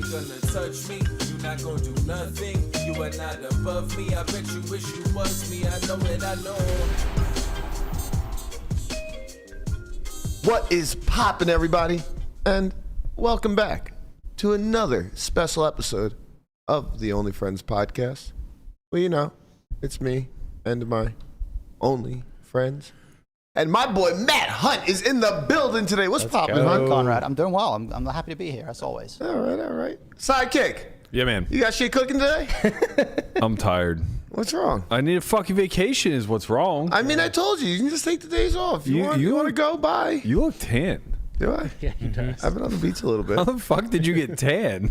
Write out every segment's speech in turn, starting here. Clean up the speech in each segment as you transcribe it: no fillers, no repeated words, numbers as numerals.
ain't gonna touch me. You not gonna do nothing. You are not above me. I bet you wish you was me. I know it, I know. What is poppin', everybody? And welcome back to another special episode of the Only Friends podcast. Well, you know, it's me and my only friends. And my boy Matt Hunt is in the building today. What's poppin', Hunt? Conrad, I'm doing well. I'm happy to be here, as always. All right. Sidekick. Yeah, man. You got shit cooking today? I'm tired. What's wrong? I need a fucking vacation is what's wrong. I mean, I told you. You can just take the days off. You want to go? Bye. You look tan. Do I? Yeah, he does. I've been on the beach a little bit. How the fuck did you get tan?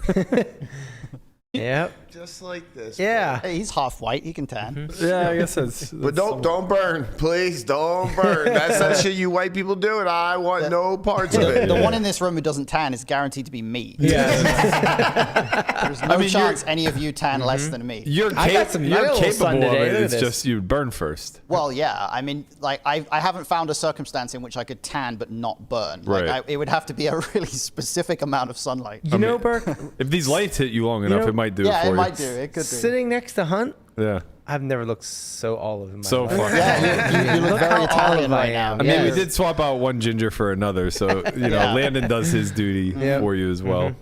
Yep. Just like this. Yeah. Hey, he's half white. He can tan. Yeah, I guess that's But don't burn. Please don't burn. That's that shit you white people do, and I want no parts of it. The one in this room who doesn't tan is guaranteed to be me. Yeah. There's no chance any of you tan less than me. You're little capable sun of today. it. Look at It's this. just you burn first. Well, yeah. I mean, like, I haven't found a circumstance in which I could tan but not burn. Right. Like, it would have to be a really specific amount of sunlight. You know, Burke, If these lights hit you long enough, know- it might do it Yeah, for it you. might do. It could do. sitting next to Hunt, Yeah. I've never looked so olive in my So life. fucking. Yeah, you look Look very how Italian olive I right now. am. I mean, we Yes. did swap out one ginger for another, so you know, Yeah. Landon does his duty for you as well.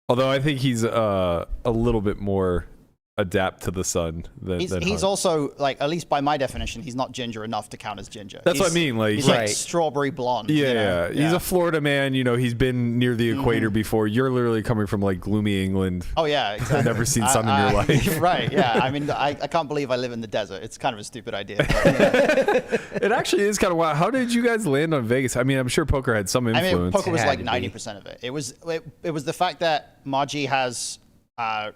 Although I think he's a little bit more adapt to the sun than He's Hunt. also, like, at least by my definition, he's not ginger enough to count as ginger. That's what I mean. Like, He's like Right. strawberry blonde. yeah, you know? He's a Florida man. You know, he's been near the equator before. You're literally coming from like gloomy England. Oh yeah, exactly. I've never seen sun in your life. Right, yeah. I mean, I can't believe I live in the desert. It's kind of a stupid idea. But, yeah. It actually is kind of wild. How did you guys land on Vegas? I mean, I'm sure poker had some I influence. mean, poker was It like had to be. 90% of it. It was the fact that Margie has,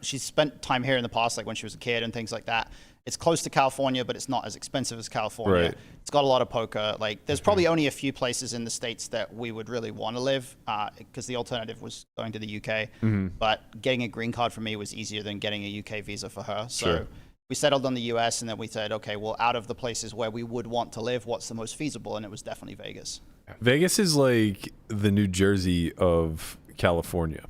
she's spent time here in the past, like when she was a kid and things like that. It's close to California, but it's not as expensive as California. Right. It's got a lot of poker. Like, there's probably only a few places in the States that we would really want to live, because the alternative was going to the UK. But getting a green card for me was easier than getting a UK visa for her. So Sure. we settled on the US, and then we said, okay, well, out of the places where we would want to live, what's the most feasible? And it was definitely Vegas. Vegas is like the New Jersey of California.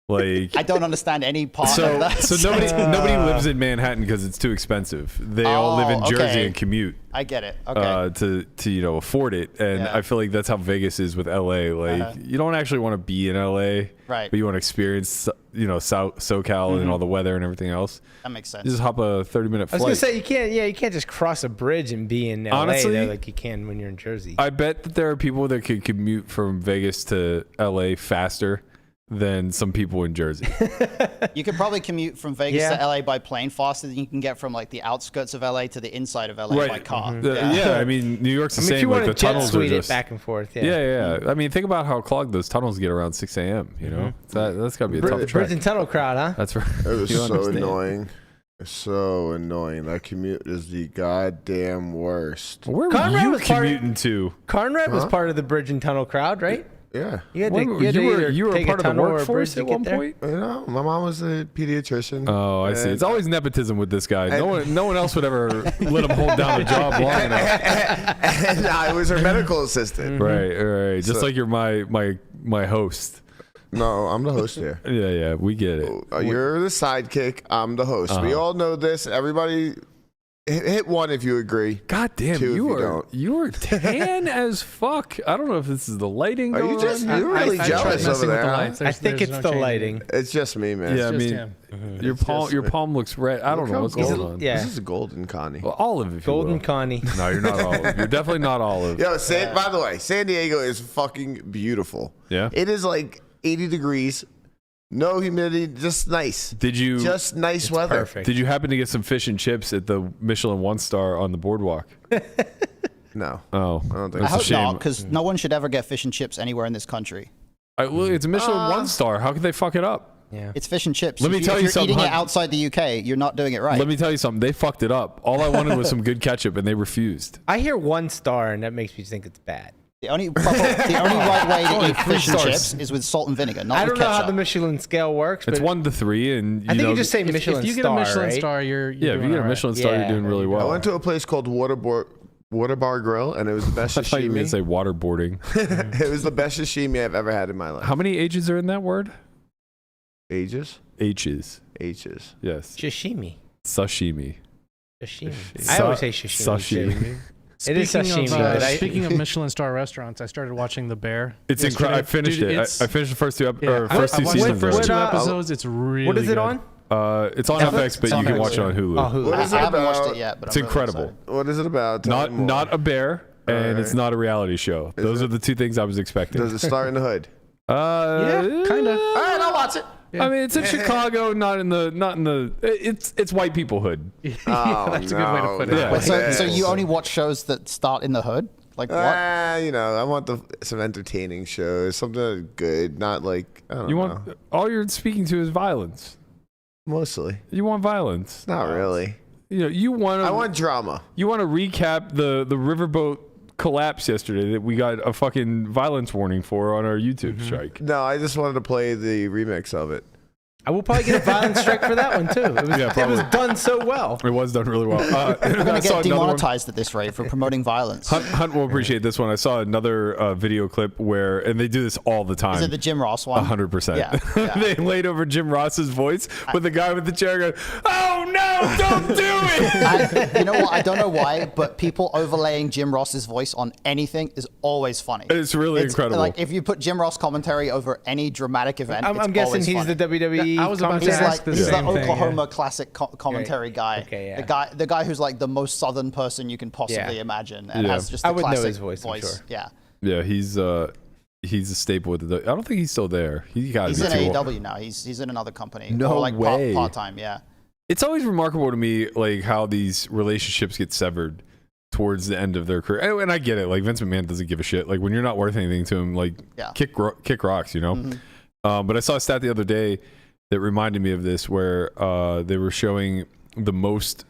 Like, I don't understand any part so of that. nobody lives in Manhattan because it's too expensive. They all live in Oh, Jersey okay. and commute I get it. Okay. to you know afford it. And Yeah. I feel like that's how Vegas is with LA. Like, you don't actually want to be in LA, Right. but you want to experience SoCal and all the weather and everything else. That makes sense. You just hop a 30-minute I was flight. gonna say you can't just cross a bridge and be in LA Honestly, though, like you can when you're in Jersey. I bet that there are people that could commute from Vegas to LA faster than some people in Jersey. You could probably commute from Vegas Yeah. to LA by plane faster than you can get from like the outskirts of LA to the inside of LA by car. Yeah, I mean, New York's the I mean, if same. you Like, want the to jet tunnels are suite it just back and forth, Yeah. I mean, think about how clogged those tunnels get around 6 a.m. You know, that's got to be a tough Bridge trek. and tunnel crowd, huh? That's right. It was You so understand. annoying. So annoying. That commute is the goddamn worst. Where were Conrad you was part of- commuting to? Conrad was Huh? part of the bridge and tunnel crowd, right? Yeah. You had to, When- you had to either you were take part a of the tunnel or a workforce bridge at to one get there. point? You know, my mom was a pediatrician. Oh, I see. It's And- always nepotism with this guy. No one else would ever let him hold down a job long enough. and I was her medical assistant. Right. Just So- like you're my host. No, I'm the host here. Yeah, we get it. You're the sidekick. I'm the host. We all know this. Everybody, hit one if you agree. God damn, Two if you you don't. are tan as fuck. I don't know if this is the lighting. Are you going just on. you're really I tried jealous over messing with there? the huh? lights. I think it's the lighting. It's just me, man. Yeah, I just mean, him. your just your me. palm looks red. I don't Look know how what's going gold- on. Yeah. This is a golden Connie. Well, olive, if you Golden will. Connie. No, you're not olive. You're definitely not olive. Yo, by the way, San Diego is fucking beautiful. Yeah? It is like 80 degrees, no humidity, just nice. Did you Just nice weather. Perfect. Did you happen to get some fish and chips at the Michelin 1-star on the boardwalk? No. Oh, I don't think I that's a hope shame. not, because no one should ever get fish and chips anywhere in this country. Well, it's a Michelin 1-star. How could they fuck it up? Yeah. It's fish and chips. Let me tell if you you're something, eating it Hunt. outside the UK, you're not doing it right. Let me tell you something. They fucked it up. All I wanted was some good ketchup, and they refused. I hear 1 star, and that makes me think it's bad. The only right way to Only eat 3 fish and stars. chips is with salt and vinegar, not I with don't know ketchup. how the Michelin scale works, but It's 1 to 3, and I think know, you just say Michelin If you get star, a Michelin right? star, you're yeah. If you doing get a all right. Michelin star, Yeah, you're doing really there you well. I went to a place called Water Bar Grill, and it was the best I thought you were going to sashimi. say waterboarding. It was the best sashimi I've ever had in my life. How many H's are in that word? Ages? H's. H's. Yes. Sashimi. Sashimi. Sashimi. I always say sashimi. Sashimi. It is sashimi. but Speaking of Michelin star restaurants, I started watching The Bear. It's incredible. I finished Dude, it. I finished the first two first two I watched seasons. the first two What, episodes. It's really What is it good. on? It's on FX, but you can watch it on Hulu. Oh, Hulu. What is it I haven't about? watched it yet, but It's I'm really incredible. excited. What is it about? Tell me more. Not a bear, and Alright. it's not a reality show. Those are the two things I was expecting. Does it start in the hood? Yeah, kind of. All right, I'll watch it. I mean, it's in Chicago, not in the. It's white people hood. Oh, That's a good way to put it. Yeah. Wait, so you only watch shows that start in the hood? Like what? I want some entertaining shows, something that's good, not like I don't You know. want all you're speaking to is violence. Mostly, You want violence. not really. You want. I want drama. You want to recap the riverboat collapse yesterday that we got a fucking violence warning for on our YouTube strike. No, I just wanted to play the remix of it. I will probably get a violent strike for that one too. It was done so well. It was done really well. We're gonna get demonetized at this rate for promoting violence. Hunt will appreciate this one. I saw another video clip where, and they do this all the time. Is it the Jim Ross one? 100%. Yeah. They laid over Jim Ross's voice with the guy with the chair going, "Oh no, don't do it!" You know what? I don't know why, but people overlaying Jim Ross's voice on anything is always funny. It's really incredible. Like if you put Jim Ross commentary over any dramatic event, I'm guessing he's the WWE. I was about to He's ask the he's same the thing. Oklahoma classic commentary guy. Okay, yeah. The guy who's like the most southern person you can possibly imagine, and Yeah. has just the I would know classic his voice, I'm sure. Yeah, Yeah, he's a staple with the. I don't think he's still there. He's in AEW now. He's in another company. No or like way. Part time. Yeah. It's always remarkable to me, like how these relationships get severed towards the end of their career. And I get it. Like Vince McMahon doesn't give a shit. Like when you're not worth anything to him, like Yeah. kick rocks, you know. But I saw a stat the other day that reminded me of this, where they were showing the most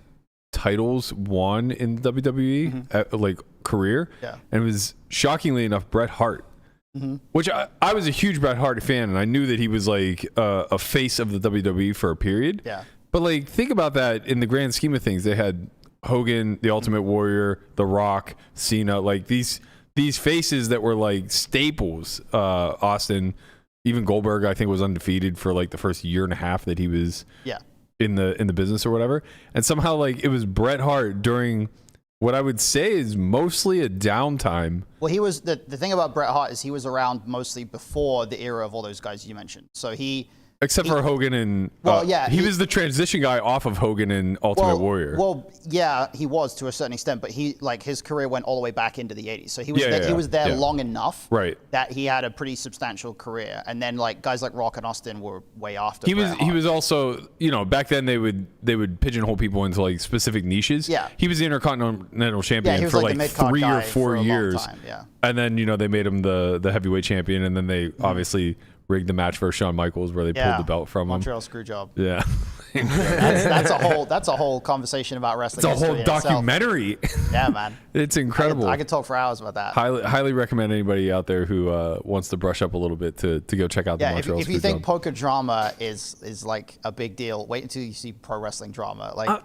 titles won in the WWE like career, and it was shockingly enough Bret Hart. Which I was a huge Bret Hart fan, and I knew that he was like a face of the WWE for a period. Yeah. But like, think about that in the grand scheme of things. They had Hogan, the Ultimate Warrior, The Rock, Cena, like these faces that were like staples. Austin, even Goldberg, I think, was undefeated for like the first year and a half that he was in the business or whatever. And somehow like it was Bret Hart during what I would say is mostly a downtime. Well, he was the thing about Bret Hart is he was around mostly before the era of all those guys you mentioned. So Except for Hogan and he was the transition guy off of Hogan and Ultimate Warrior. Well, yeah, he was to a certain extent, but his career went all the way back into the 80s. So he was there long enough that he had a pretty substantial career. And then like guys like Rock and Austin were way after. He was also, back then they would pigeonhole people into like specific niches. Yeah. He was the Intercontinental Champion he was for like like the mid-card 3 or guy 4 for a long years. time, yeah. And then, they made him the heavyweight champion, and then they obviously rigged the match for Shawn Michaels where they pulled the belt from him. Montreal Screwjob. Yeah. that's a whole conversation about wrestling. It's a whole documentary. Yeah, man. It's incredible. I could talk for hours about that. Highly recommend anybody out there who wants to brush up a little bit to go check out the Montreal if you think Screwjob. poker drama is like a big deal, wait until you see pro wrestling drama. Like,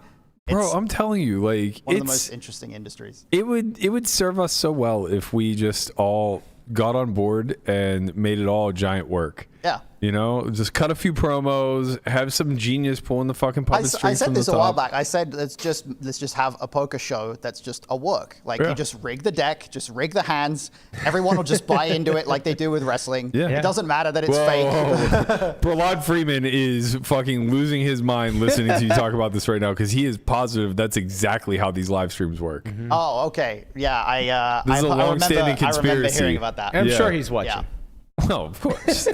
bro, I'm telling you, like one of the most interesting industries. It would serve us so well if we just all got on board and made it all giant work. Yeah. Just cut a few promos, have some genius pulling the fucking puppet strings. I said from this the a while top. back. I said let's just have a poker show that's just a work. Like you just rig the deck, just rig the hands. Everyone will just buy into it like they do with wrestling. Yeah. It doesn't matter that it's fake. Prahlad Freeman is fucking losing his mind listening to you talk about this right now, because he is positive that's exactly how these live streams work. Oh, okay. Yeah, This is a long-standing I remember conspiracy. hearing about that. I'm Yeah. sure he's watching. Yeah. Well, of course.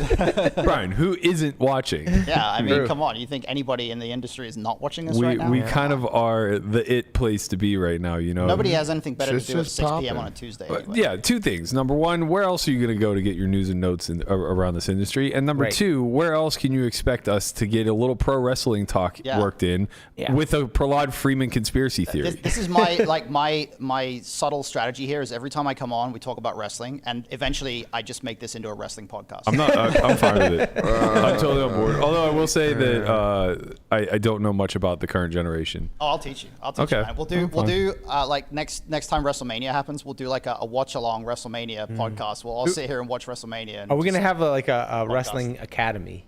Brian, who isn't watching? Yeah, I mean, True. come on. You think anybody in the industry is not watching this right now? We kind of are the it place to be right now, Nobody has anything better Shit's to do at just 6 p.m. popping. on a Tuesday. But, Anyway. yeah, two things. Number one, where else are you going to go to get your news and notes around this industry? And number two, where else can you expect us to get a little pro wrestling talk worked in with a Prahlad Freeman conspiracy theory? This is my my subtle strategy here is every time I come on, we talk about wrestling, and eventually I just make this into a wrestling podcast. I'm fine with it. I'm totally on board. Although I will say that I don't know much about the current generation. Oh, I'll teach you. You, man. We'll do like next time WrestleMania happens, we'll do like a watch along WrestleMania podcast. We'll all sit here and watch WrestleMania. And Are we gonna have a wrestling academy?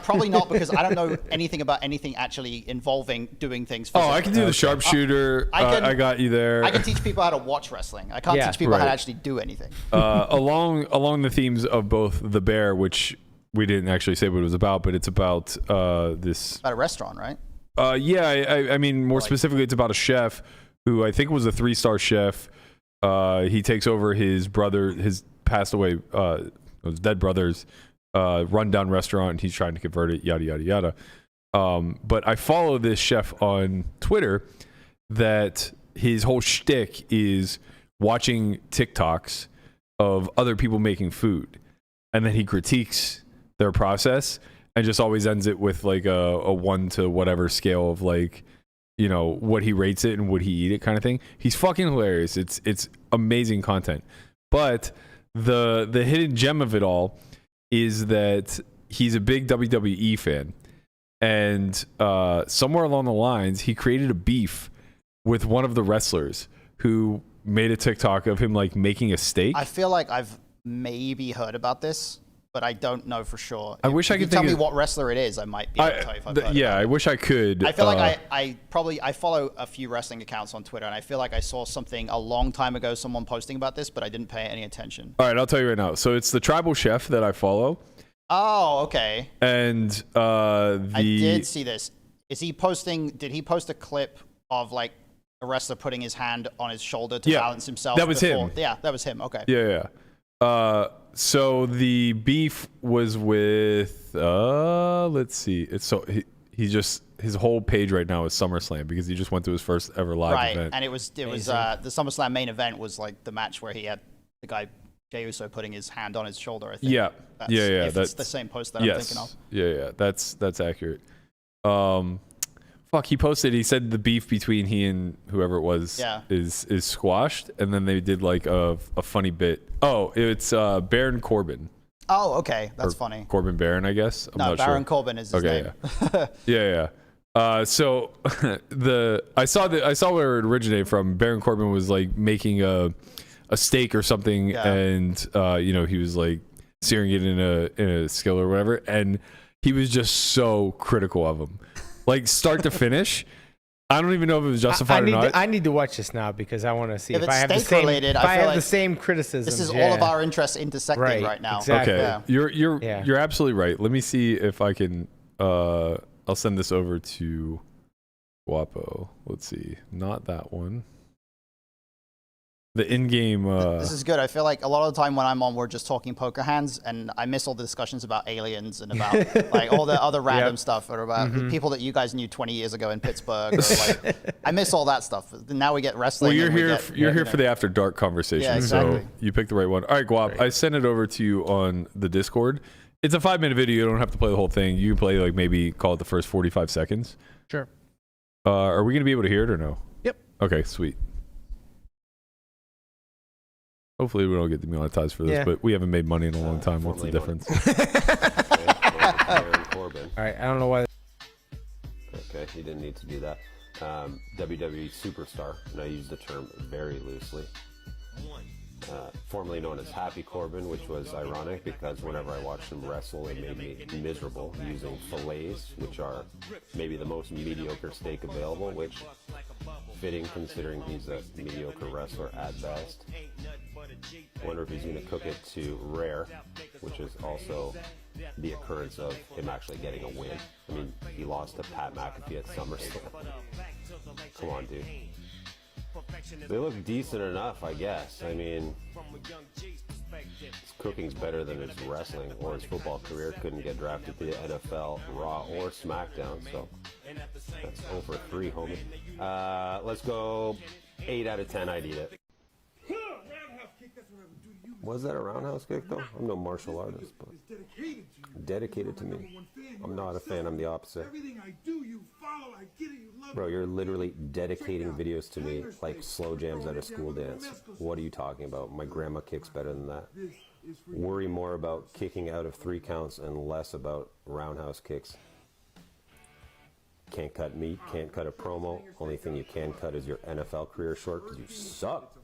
Probably not, because I don't know anything about anything actually involving doing things. Oh, I can do the sharpshooter. I got you there. I can teach people how to watch wrestling. I can't teach people how to actually do anything. Along the themes of both the bear, which we didn't actually say what it was about, but it's about this. About a restaurant, right? I mean, more specifically, it's about a chef who I think was a 3-star chef. He takes over his brother, his passed away, his dead brother's rundown restaurant, and he's trying to convert it, yada yada yada. But I follow this chef on Twitter that his whole shtick is watching TikToks of other people making food, and then he critiques their process and just always ends it with like a 1 to whatever scale of like, you know, what he rates it and would he eat it kind of thing. He's fucking hilarious. It's amazing content. But the hidden gem of it all is that he's a big WWE fan, and somewhere along the lines he created a beef with one of the wrestlers who made a TikTok of him like making a steak. I feel like I've maybe heard about this, but I don't know for sure. I wish I could tell me what wrestler it is. I might be able to tell you if I've heard about I it. wish I could. I feel like I follow a few wrestling accounts on Twitter, and I feel like I saw something a long time ago, someone posting about this, but I didn't pay any attention. All right, I'll tell you right now. So it's the tribal chef that I follow. Oh, okay. And I did see this. Did he post a clip of like a wrestler putting his hand on his shoulder to balance himself? That was him. Yeah, that was him. Okay. Yeah. So the beef was with let's see. It's so he just his whole page right now is SummerSlam because he just went to his first ever live event. And it was the SummerSlam main event was like the match where he had the guy Jey Uso putting his hand on his shoulder. I think. That's the same post that I'm thinking of. Yeah. That's accurate. He posted. He said the beef between he and whoever it was is squashed, and then they did like a funny bit. Oh, it's Baron Corbin. Oh, okay, that's funny. Corbin Baron, I guess. I'm not Baron sure. Corbin is his name. Yeah. So I saw where it originated from. Baron Corbin was like making a steak or something, and he was like searing it in a skillet or whatever, and he was just so critical of him. Like start to finish, I don't even know if it was justified or not. I need to watch this now because I want to see if I have the same. Related, I have the same criticism. This is all of our interests intersecting right now. Exactly. Okay, you're absolutely right. Let me see if I can. I'll send this over to Guapo. Let's see, not that one. The in-game. This is good. I feel like a lot of the time when I'm on, we're just talking poker hands, and I miss all the discussions about aliens and about like all the other random stuff, or about the people that you guys knew 20 years ago in Pittsburgh. Or, like, I miss all that stuff. Now we get wrestling. Well, you're here for the after dark conversation. Yeah, exactly. So you picked the right one. All right, Guap. I sent it over to you on the Discord. It's a 5-minute video. You don't have to play the whole thing. You can play like maybe call it the first 45 seconds. Sure. Are we gonna be able to hear it or no? Yep. Okay, sweet. Hopefully we don't get demonetized for this, but we haven't made money in a long time. What's the difference? All right, I don't know why. Okay, he didn't need to do that. WWE superstar, and I use the term very loosely. Formerly known as Happy Corbin, which was ironic because whenever I watched him wrestle, it made me miserable using fillets, which are maybe the most mediocre steak available, which fitting considering he's a mediocre wrestler at best. Wonder if he's going to cook it to rare, which is also the occurrence of him actually getting a win. I mean, he lost to Pat McAfee at SummerSlam. Come on, dude. They look decent enough, I guess. I mean, his cooking's better than his wrestling or his football career. Couldn't get drafted to the NFL, Raw, or SmackDown, so that's 0 for 3, homie. Let's go 8 out of 10. I'd eat it. Was that a roundhouse kick, though? I'm no martial artist, but dedicated to me. I'm not a fan. I'm the opposite. Bro, you're literally dedicating videos to me like slow jams at a school dance. What are you talking about? My grandma kicks better than that. Worry more about kicking out of 3 counts and less about roundhouse kicks. Can't cut meat, can't cut a promo. Only thing you can cut is your NFL career short because you suck.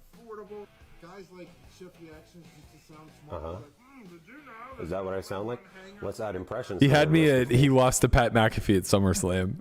Guys like Chef Reactions used to sound smart. Is that what I sound like? Let's add impressions. He to had the me list. at. He lost to Pat McAfee at SummerSlam.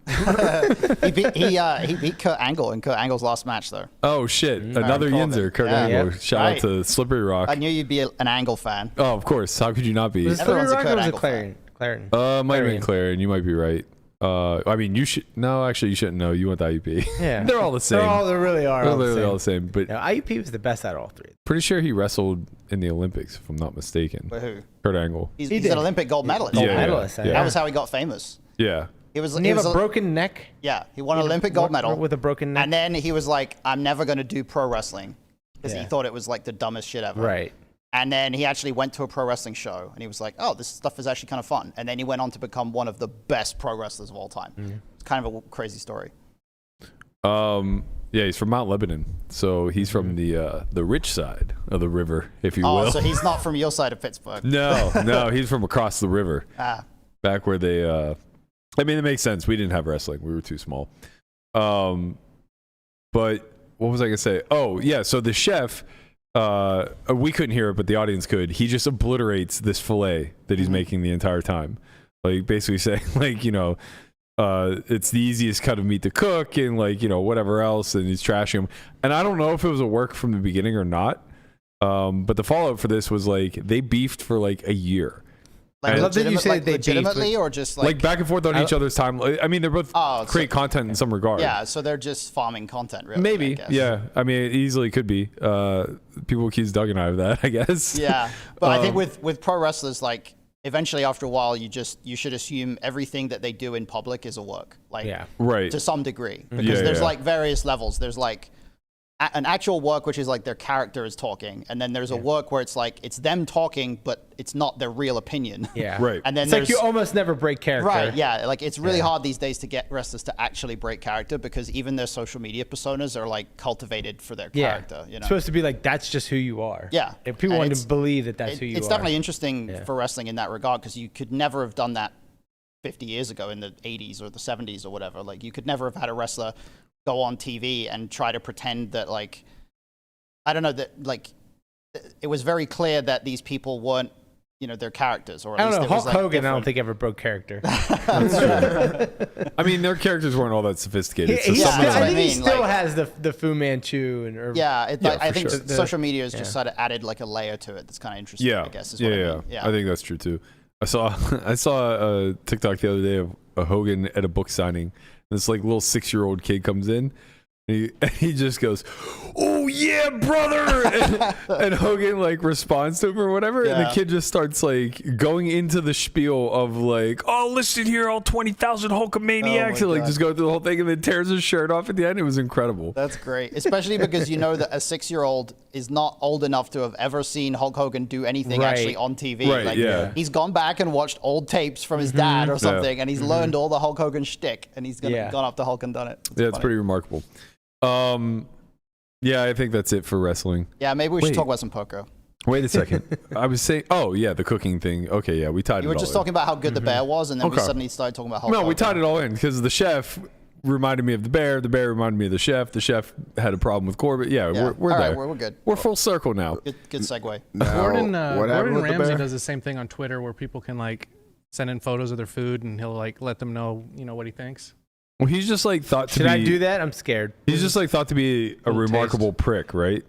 he beat Kurt Angle in Kurt Angle's last match though. Oh shit! Another called Yinzer, it. Kurt Yeah. Angle. Yep. Shout out to Slippery Rock. I knew you'd be an Angle fan. Oh, of course. How could you not be? Was it Everyone's Slippery a Rock or Kurt was it Angle Clarion? Might have been Clarion. Clarion. You might be right. I mean, you should. No, actually, you shouldn't know. You went to IUP. Yeah. They're all the same. They really are. They're all the literally same. all the same. But No, IUP was the best out of all three. pretty sure he wrestled in the Olympics, if I'm not mistaken. But who? Kurt Angle. He's did. an Olympic gold medalist. Gold Yeah, medalist. yeah. Yeah. That was how he got famous. Yeah. He was. Didn't he he have was a broken neck? Yeah, he won an Olympic gold medal with a broken neck. and then he was like, "I'm never going to do pro wrestling," because he Yeah. thought it was like the dumbest shit ever. Right. And then he actually went to a pro wrestling show and he was like, "Oh, this stuff is actually kind of fun." And then he went on to become one of the best pro wrestlers of all time. It's kind of a crazy story. Yeah, he's from Mount Lebanon, so he's from the rich side of the river, if you Oh, will. so he's not from your side of Pittsburgh. No, he's from across the river. Back where they. I mean, it makes sense. We didn't have wrestling; we were too small. But what was I gonna say? Oh, yeah. So the chef, we couldn't hear it, but the audience could. He just obliterates this fillet that he's making the entire time, like basically saying, like, you know. It's the easiest cut of meat to cook and, like, you know, whatever else, and he's trashing him. And I don't know if it was a work from the beginning or not, but the follow-up for this was like they beefed for like a year. Like, I love that you said they beefed legitimately, with- or just Like back and forth on each other's time. I mean, they're both Oh, create content in some regard. Yeah, so they're just farming content, really. I Maybe, guess. yeah. I mean, it easily could be. People accuse Doug and I of that, I guess. Yeah, but I think with pro wrestlers, like, eventually after a while, you should assume everything that they do in public is a work, like, Right. to some degree, because Yeah, there's yeah. like various levels. There's like an actual work, which is like their character is talking, and then there's a work where it's like it's them talking, but it's not their real opinion. Yeah. Right. And then It's there's like you almost never break character. right, yeah, like it's really hard these days to get wrestlers to actually break character because even their social media personas are like cultivated for their Yeah. character. You know, It's supposed to be like that's just who you are. Yeah. If people And want it's- to believe that that's who you it's are. definitely interesting Yeah. for wrestling in that regard because you could never have done that 50 years ago in the 80s or the 70s or whatever. Like you could never have had a wrestler go on TV and try to pretend that, like, I don't know, that like it was very clear that these people weren't, you know, their characters, or at I don't least know. it was, Hulk like, Hogan, I don't different. think ever broke character. I mean, their characters weren't all that sophisticated. So He Yeah, some still, of that's I what them, I think he mean, still like- has the Fu Manchu and or, Yeah, Yeah, I for think sure. social media has just sort of added like a layer to it that's kind of interesting. yeah, I guess is yeah, what yeah. I mean. Yeah, I think that's true too. I saw a TikTok the other day of a Hogan at a book signing. This like little 6-year-old kid comes in. And he just goes, "Oh yeah, brother!" and Hogan like responds to him or whatever, and the Yeah. kid just starts like going into the spiel of like, "Oh, listen here, all 20,000 Hulkamaniacs," and like God. just go through the whole thing, and then tears his shirt off at the end. It was incredible. That's great, especially because you know that a 6-year-old is not old enough to have ever seen Hulk Hogan do anything Right. actually on TV. Right, Like, yeah. he's gone back and watched old tapes from his dad or something, and he's learned all the Hulk Hogan shtick, and he's Yeah. gone up to Hulk and done it. Yeah, it's funny. pretty remarkable. Yeah, I think that's it for wrestling. Yeah, maybe we should Wait. talk about some poker. Wait a second. I was saying, oh yeah, the cooking thing. Okay, yeah, we tied You it were all just in. talking about how good the bear was, and then we Okay. suddenly started talking about Hulk No, Hogan. we tied it all in because the chef reminded me of the bear reminded me of the chef had a problem with Corbett. Yeah, Yeah. we're All right, there. we're good. We're full circle now. Good segue. Now, Gordon, what happened Gordon with the Ramsay bear? does the same thing on Twitter where people can like send in photos of their food and he'll like let them know, you know, what he thinks. Well, he's just like thought to Should be. I do that? I'm scared. He's just like thought to be a Little remarkable prick, right?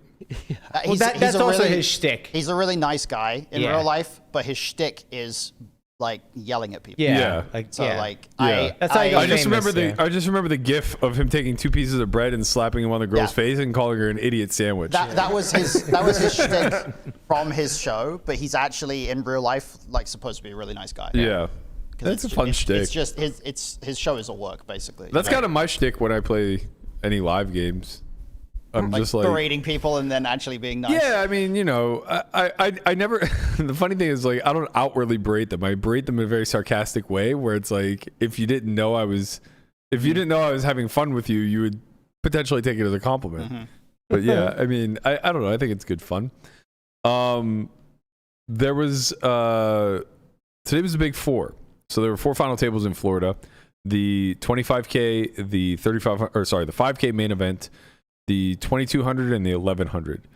Well, that's a also really- his shtick. He's a really nice guy in Yeah. real life, but his shtick is like yelling at people. Yeah. Yeah. Like, So yeah. like, Yeah. That's how you got I just famous, remember yeah. I just remember the gif of him taking 2 pieces of bread and slapping him on the girl's Yeah. face and calling her an idiot sandwich. that was his shtick from his show, but he's actually in real life like supposed to be a really nice guy. yeah. 'Cause That's a fun shtick. It's just his show is a work basically. That's kind of my shtick when I play any live games. I'm like just like berating people and then actually being nice. Yeah, I mean, you know, I never. The funny thing is, like, I don't outwardly berate them. I berate them in a very sarcastic way, where it's like, if you didn't know I was having fun with you, you would potentially take it as a compliment. But yeah, I mean, I don't know. I think it's good fun. There was today was the big 4, so there were 4 final tables in Florida: the 25K, the 35, or sorry, the 5K main event, the 2200, and the 1100.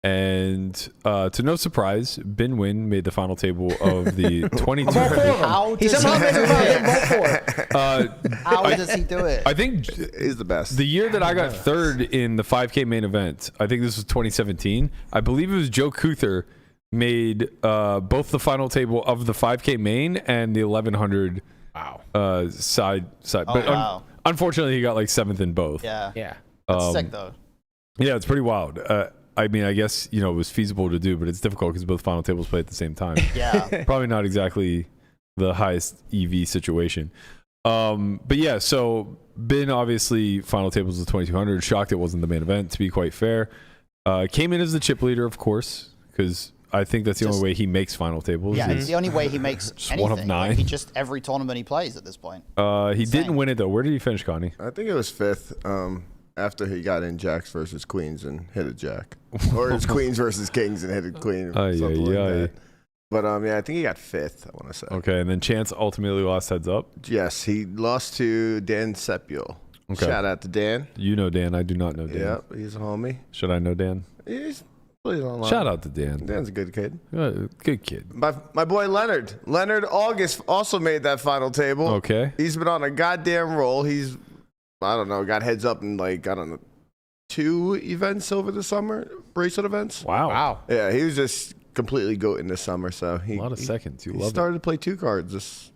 And to no surprise, Bin Win made the final table of the 22. How He does somehow he makes do a vote. it? Vote for it. How does he do it? I think He's the best. the year that I got third in the 5K main event, I think this was 2017. I believe it was Joe Kuther made both the final table of the 5K main and the 1100 side. Oh, But wow. unfortunately, he got like 7th in both. Yeah. Yeah. That's sick, though. Yeah, it's pretty wild. I mean, I guess, it was feasible to do, but it's difficult because both final tables play at the same time. Yeah. Probably not exactly the highest EV situation. But yeah, so Bin obviously final tables of 2200. Shocked it wasn't the main event, to be quite fair. Came in as the chip leader, of course, because I think that's the only way he makes final tables. Yeah, it's the only way he makes anything. one of 9. Like, he just every tournament he plays at this point. He didn't win it though. Where did he finish, Connie? I think it was 5th. After he got in jacks versus queens and hit a jack, or it's queens versus kings and hit a queen. Something like that. But yeah, I think he got 5th. I want to say. Okay, and then Chance ultimately lost heads up. Yes, he lost to Dan Sepio. Okay. Shout out to Dan. You know Dan. I do not know Dan. Yep, he's a homie. Should I know Dan? He's plays online. Shout out to Dan. Dan's a good kid. Good kid. My boy Leonard. Leonard August also made that final table. Okay. He's been on a goddamn roll. He's, I don't know, got heads up in like, I don't know, 2 events over the summer, bracelet events. Wow. Yeah, he was just completely goating this summer. So A lot of seconds. You he love started to play 2 cards. Just,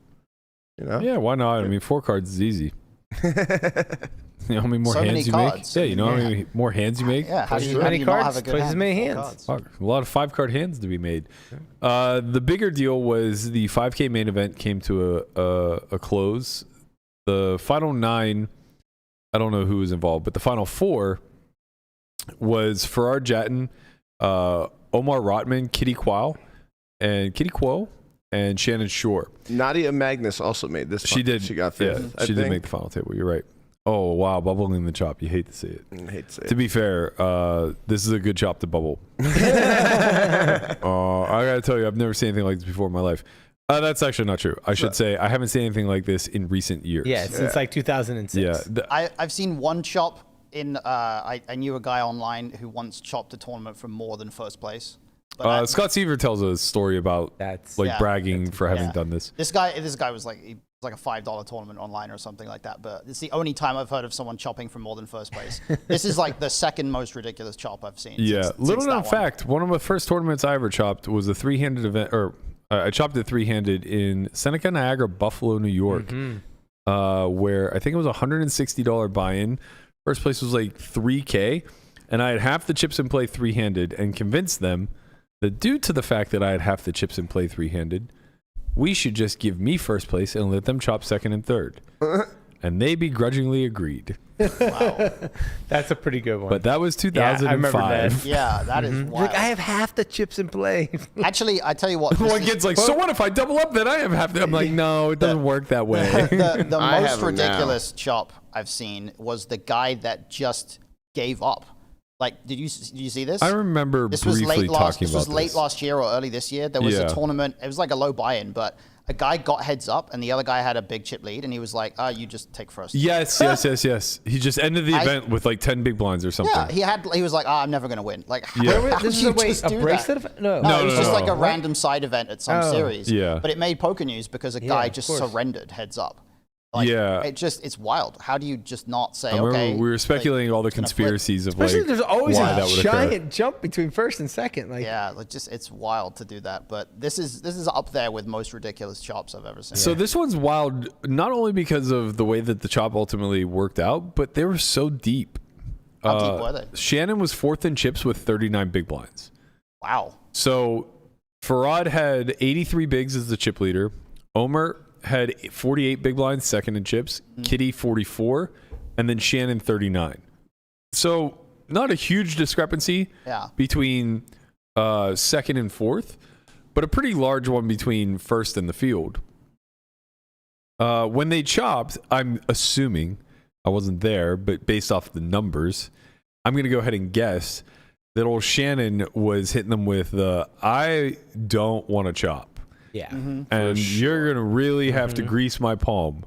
Yeah, why not? I mean, 4 cards is easy. You know how many more So hands many you cards. make? Yeah, you know how many more hands you make? Yeah, how do you many not cards, have a good twice as hand? many 4 hands. cards. Fuck, a lot of 5-card hands to be made. The bigger deal was the 5K main event came to a close. The final 9, I don't know who was involved, but the final 4 was Farrar Jatton, Omar Rotman, Kitty Quo, and Shannon Shore. Nadia Magnus also made this. She did. She got 5th. Yeah, she did make the final table. You're right. Oh, wow. Bubbling the chop. You hate to see it. I hate to say To be fair, this is a good chop to bubble. I got to tell you, I've never seen anything like this before in my life. That's actually not true. I should say I haven't seen anything like this in recent years. Yeah, since like 2006. Yeah. I've seen one chop in. I knew a guy online who once chopped a tournament for more than first place. But Scott Seaver tells a story about That's Yeah. bragging for having Yeah. done this. This guy was like a $5 tournament online or something like that. But it's the only time I've heard of someone chopping for more than first place. This is like the second most ridiculous chop I've seen. Yeah. since Little that known one. fact, one of the first tournaments I ever chopped was a 3-handed event, or I chopped it 3-handed in Seneca, Niagara, Buffalo, New York, where I think it was a $160 buy-in. First place was like $3K, and I had half the chips in play 3-handed and convinced them that due to the fact that I had half the chips in play 3-handed, we should just give me first place and let them chop second and third. And they begrudgingly agreed. That's a pretty good one. But that was 2005. Yeah, I remember that. Yeah, that is wild. Like, I have half the chips in play. Actually, I tell you what. this One is- kid's like, so what if I double up? Then I have half. I'm like, no, it doesn't work that way. the I most have 'em now. ridiculous chop I've seen was the guy that just gave up. Like, did you see this? I remember This was briefly late last. talking This about was late this. last year or early this year. There was Yeah. a tournament. It was like a low buy-in, but a guy got heads up, and the other guy had a big chip lead, and he was like, "You just take first." Yes. He just ended the event with like 10 big blinds or something. Yeah, he was like, "I'm never gonna win." Like, Yeah. how This do is you a wait, just a do bracelet? that? No, No, it was just no. like a random side event at some series. Yeah. But it made poker news because a Yeah, guy of just course. surrendered heads up. Like, Yeah. it's wild. How do you just not say, I remember okay? we were speculating all the gonna flip. conspiracies of Especially like there's always why a that would giant occur. jump between first and second. Like, Yeah, like it's wild to do that. But this is up there with most ridiculous chops I've ever seen. So this one's wild, not only because of the way that the chop ultimately worked out, but they were so deep. How deep were they? Shannon was 4th in chips with 39 big blinds. Wow. So Farad had 83 bigs as the chip leader. Omer had 48 big blinds, second in chips. Kitty 44, and then Shannon 39. So not a huge discrepancy between second and fourth, but a pretty large one between first and the field. When they chopped, I'm assuming, I wasn't there, but based off the numbers, I'm going to go ahead and guess that old Shannon was hitting them with the, I don't want to chop. yeah. And you're going to really have to grease my palm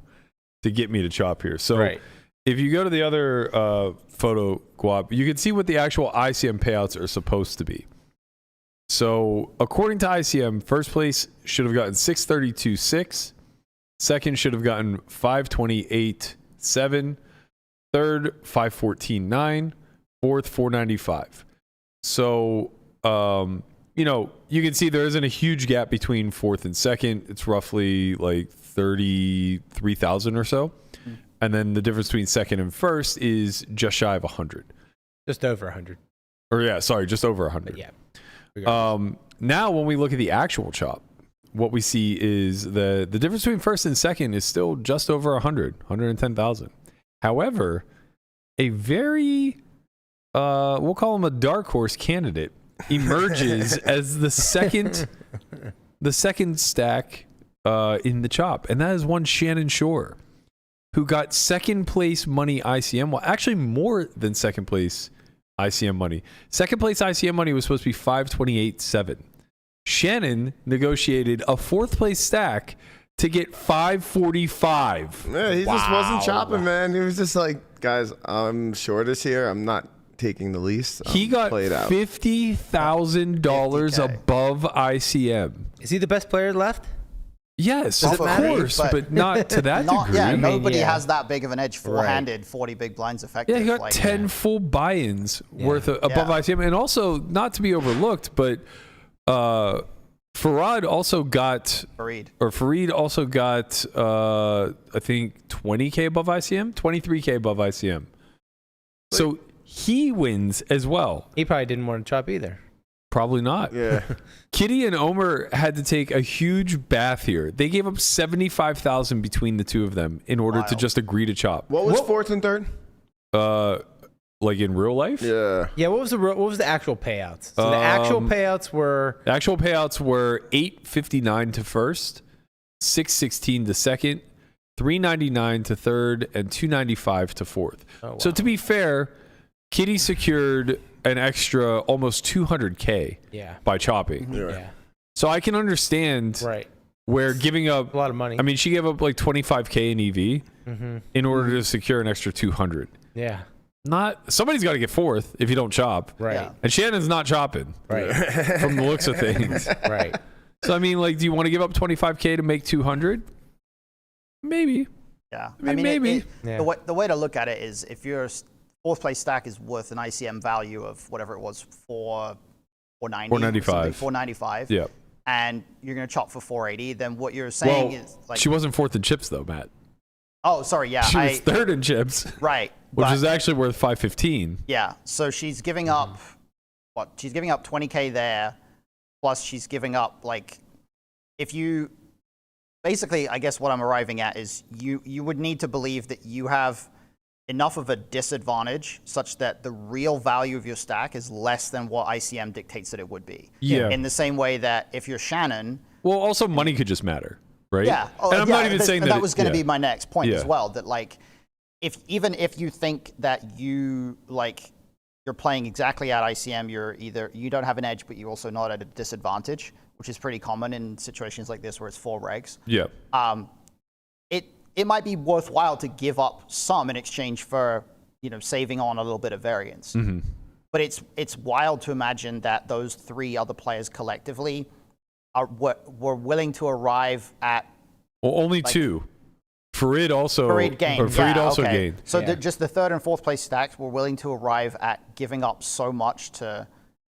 to get me to chop here. So Right. if you go to the other photo, Guap, you can see what the actual ICM payouts are supposed to be. So according to ICM, first place should have gotten 632.6. Second should have gotten 528.7. Third, 514.9. Fourth, 495. So, you know, you can see there isn't a huge gap between fourth and second. It's roughly like 33,000 or so. And then the difference between second and first is just shy of 100. Just over 100. Or yeah, sorry, just over 100. But yeah. Now, when we look at the actual chop, what we see is the difference between first and second is still just over 110,000. However, a very, we'll call him a dark horse candidate, emerges as the second stack in the chop, and that is one Shannon Shore, who got second place money ICM. Well, actually more than second place ICM money. Second place ICM money was supposed to be 528.7. Shannon negotiated a fourth place stack to get 545. Yeah, he just wasn't chopping, man. He was just like, guys, I'm shortest here. I'm not taking the least. He got $50,000 above ICM. Is he the best player left? Yes, of course, but not to that degree. Yeah, nobody has that big of an edge four-handed, 40 big blinds effective. Yeah, he got 10 full buy-ins worth of, above ICM. And also, not to be overlooked, but Farid also got, Farid also got, I think, 20K above ICM, 23K above ICM. So he wins as well. He probably didn't want to chop either. Probably not. Yeah. Kitty and Omer had to take a huge bath here. They gave up 75,000 between the two of them in order to just agree to chop. What was fourth and third? Like in real life? Yeah. Yeah. What was the actual payouts? So the actual payouts were 859 to first, 616 to second, 399 to third, and 295 to fourth. Oh, wow. So to be fair, Kitty secured an extra almost 200K by chopping. Yeah. So I can understand where giving up a lot of money. I mean, she gave up like 25K in EV in order to secure an extra 200. Yeah. Somebody's got to get fourth if you don't chop. Right. Yeah. And Shannon's not chopping. Right. From the looks of things. Right. So I mean, like, do you want to give up 25K to make 200? Maybe. Yeah. I mean maybe. The way to look at it is if your fourth place stack is worth an ICM value of whatever it was, 495. Yeah. And you're going to chop for 480, then what you're saying is like, she wasn't fourth in chips though, Matt. Oh, sorry. Yeah. She was third in chips. Right. Which is actually worth 515. Yeah. So she's giving up she's giving up 20K there, plus she's giving up basically, I guess what I'm arriving at is you would need to believe that you have enough of a disadvantage such that the real value of your stack is less than what ICM dictates that it would be. Yeah. In the same way that if you're Shannon. Well, also money could just matter, right? Yeah. And I'm not even saying that was going to be my next point as well. That even if you think that you're playing exactly at ICM, you don't have an edge, but you're also not at a disadvantage, which is pretty common in situations like this where it's 4 regs. Yeah. It might be worthwhile to give up some in exchange for, saving on a little bit of variance. Mm-hmm. But it's wild to imagine that those 3 other players collectively were willing to arrive at. Well, only 2. Farid gained. Gained. So just the third and fourth place stacks were willing to arrive at giving up so much to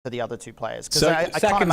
the other 2 players. Second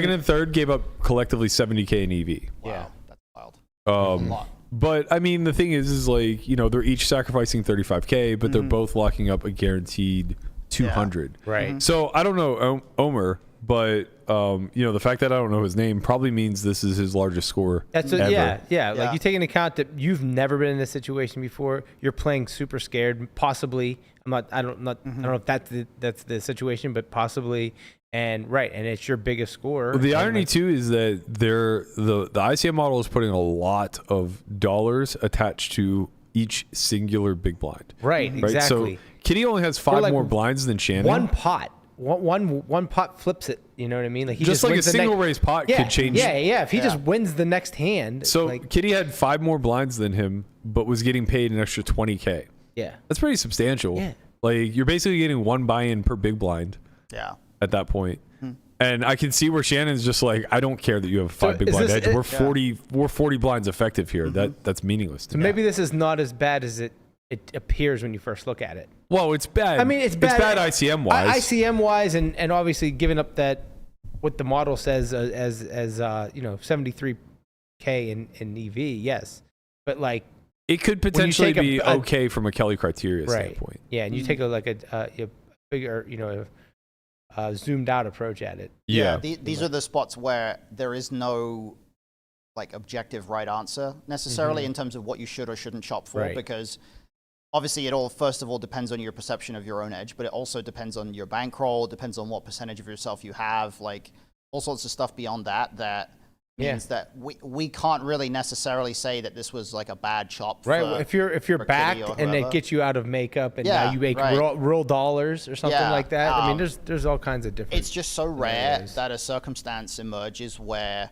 and third gave up collectively 70K in EV. Wow. Yeah, that's wild. A lot. But I mean, the thing is they're each sacrificing 35K, but they're both locking up a guaranteed 200. Yeah. Right. Mm-hmm. So I don't know Omer, but the fact that I don't know his name probably means this is his largest score. Yeah. Like you take into account that you've never been in this situation before. You're playing super scared, possibly. I don't know if that's the situation, but possibly. And it's your biggest score. Well, the irony too is that the ICM model is putting a lot of dollars attached to each singular big blind. Right. Exactly. So Kitty only has 5 more blinds than Shannon. One pot. one pot flips it. You know what I mean? Like he just like a wins the single raise pot could change. Yeah. If he just wins the next hand, So Kitty had 5 more blinds than him, but was getting paid an extra $20K. yeah. That's pretty substantial. Yeah. Like you're basically getting 1 buy-in per big blind. Yeah. At that point. And I can see where Shannon's just like, I don't care that you have 5 big blind edge. We're 40 blinds effective here. That's meaningless to me. Maybe this is not as bad as it appears when you first look at it. Well, it's bad. I mean, it's bad ICM wise. ICM wise, and obviously giving up that what the model says as 73K in EV, yes, but like it could potentially be a okay from a Kelly criteria right. standpoint. Yeah, and you take a bigger, zoomed out approach at it. Yeah. These are the spots where there is no like objective right answer necessarily in terms of what you should or shouldn't chop for, because obviously it all first of all depends on your perception of your own edge, but it also depends on your bankroll, depends on what percentage of yourself you have, like all sorts of stuff beyond that means that we can't really necessarily say that this was like a bad chop. Right. If you're backed and it gets you out of makeup and now you make real dollars or something like that. I mean, there's all kinds of different. It's just so rare that a circumstance emerges where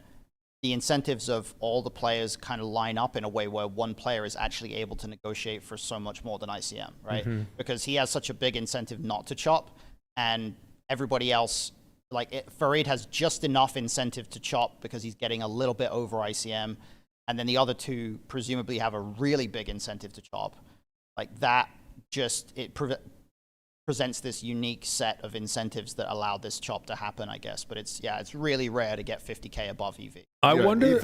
the incentives of all the players kind of line up in a way where one player is actually able to negotiate for so much more than ICM, right? Because he has such a big incentive not to chop, and everybody else, Farid has just enough incentive to chop because he's getting a little bit over ICM, and then the other two presumably have a really big incentive to chop. Like that presents this unique set of incentives that allow this chop to happen, I guess. But it's really rare to get 50K above EV. I wonder.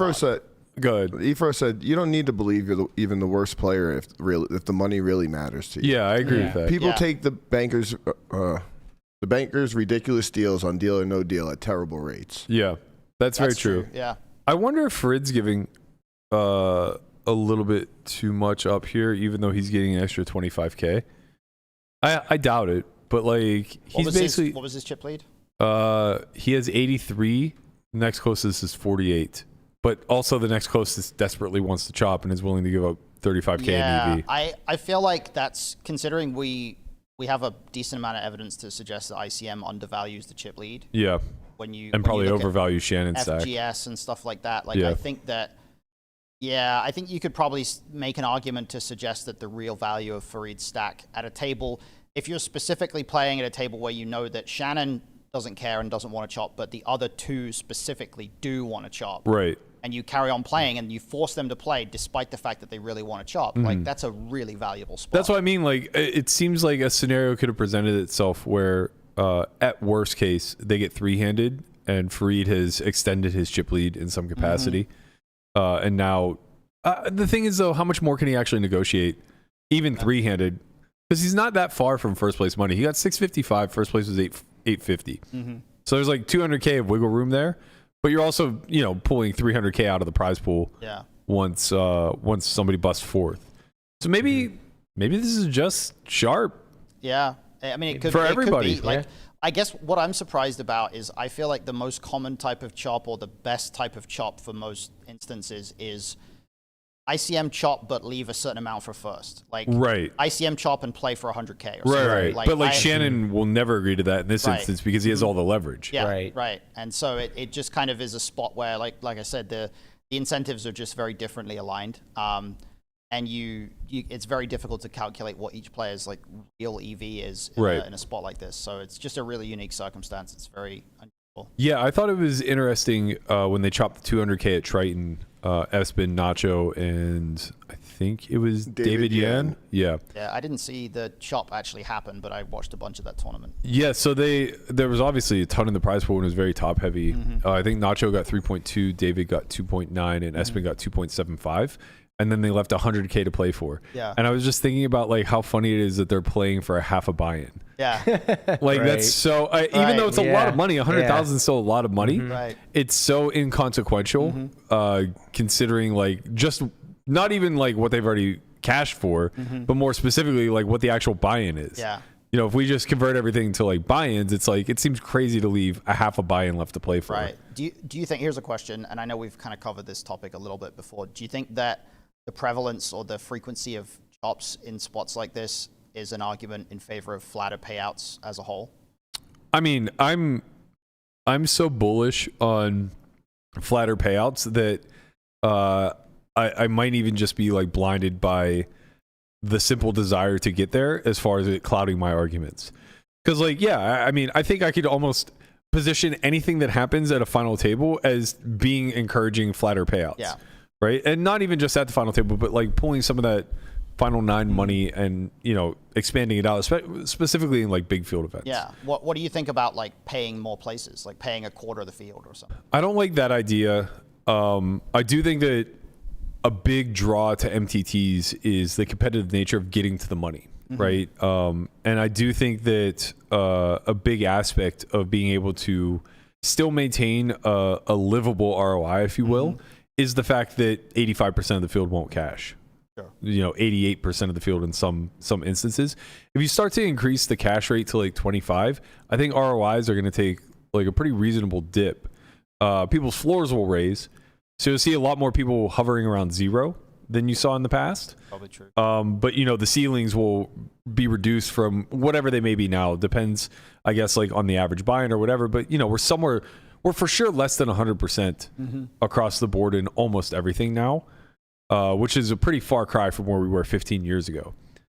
Good. Efro said you don't need to believe you're even the worst player if the money really matters to you. Yeah, I agree with that. People take the bankers' ridiculous deals on deal or no deal at terrible rates. Yeah, that's very true. Yeah. I wonder if Farid's giving a little bit too much up here, even though he's getting an extra 25K. I doubt it, but like he's basically. What was his chip lead? He has 83. Next closest is 48. But also the next closest desperately wants to chop and is willing to give up 35K in EV. I feel like that's, considering we have a decent amount of evidence to suggest that ICM undervalues the chip lead. Yeah. And probably overvalues Shannon's stack. FGS and stuff like that. I think that. Yeah, I think you could probably make an argument to suggest that the real value of Farid's stack at a table, if you're specifically playing at a table where you know that Shannon doesn't care and doesn't want to chop, but the other two specifically do want to chop. Right. And you carry on playing and you force them to play despite the fact that they really want to chop. Like, that's a really valuable spot. That's what I mean. Like, it seems like a scenario could have presented itself where, at worst case, they get 3-handed and Farid has extended his chip lead in some capacity. And now, the thing is, though, how much more can he actually negotiate, even 3-handed? Because he's not that far from first place money. He got 655. First place was 850. So there's like 200K of wiggle room there. But you're also, pulling 300K out of the prize pool. Yeah. Once somebody busts fourth. So maybe this is just sharp. Yeah. I mean, it could for it everybody. Could be. Like, I guess what I'm surprised about is I feel like the most common type of chop or the best type of chop for most instances is ICM chop but leave a certain amount for first. Like ICM chop and play for 100K or something. Right. But Shannon will never agree to that in this instance because he has all the leverage. Yeah, right. And so it just kind of is a spot where, like I said, the incentives are just very differently aligned. And it's very difficult to calculate what each player's like real EV is in a spot like this. So it's just a really unique circumstance. It's very unusual. Yeah, I thought it was interesting when they chopped the 200K at Triton, Espen, Nacho, and I think it was David Yan. Yeah, I didn't see the chop actually happen, but I watched a bunch of that tournament. Yeah, so there was obviously a ton in the prize pool and it was very top heavy. I think Nacho got 3.2, David got 2.9, and Espen got 2.75. And then they left 100K to play for. Yeah. And I was just thinking about like how funny it is that they're playing for a half a buy-in. Yeah. Like that's so, even though it's a lot of money, 100,000 is still a lot of money. Right. It's so inconsequential, considering like just not even like what they've already cashed for, but more specifically like what the actual buy-in is. Yeah. If we just convert everything to like buy-ins, it's like it seems crazy to leave a half a buy-in left to play for. Right. Do you think, here's a question, and I know we've kind of covered this topic a little bit before. Do you think that the prevalence or the frequency of chops in spots like this is an argument in favor of flatter payouts as a whole? I mean, I'm so bullish on flatter payouts that I might even just be like blinded by the simple desire to get there as far as it clouding my arguments. Because like, yeah, I mean, I think I could almost position anything that happens at a final table as being encouraging flatter payouts. Yeah. Right. And not even just at the final table, but like pulling some of that final nine money and, you know, expanding it out, specifically in like big field events. Yeah. What do you think about like paying more places, like paying a quarter of the field or something? I don't like that idea. I do think that a big draw to MTTs is the competitive nature of getting to the money, right? And I do think that a big aspect of being able to still maintain a livable ROI, if you will, is the fact that 85% of the field won't cash. Sure. You know, 88% of the field in some instances. If you start to increase the cash rate to like 25, I think ROIs are going to take like a pretty reasonable dip. People's floors will raise. So you'll see a lot more people hovering around zero than you saw in the past. Probably true. But, you know, the ceilings will be reduced from whatever they may be now. Depends, I guess, like on the average buy-in or whatever. But, you know, we're for sure less than 100% across the board in almost everything now, which is a pretty far cry from where we were 15 years ago.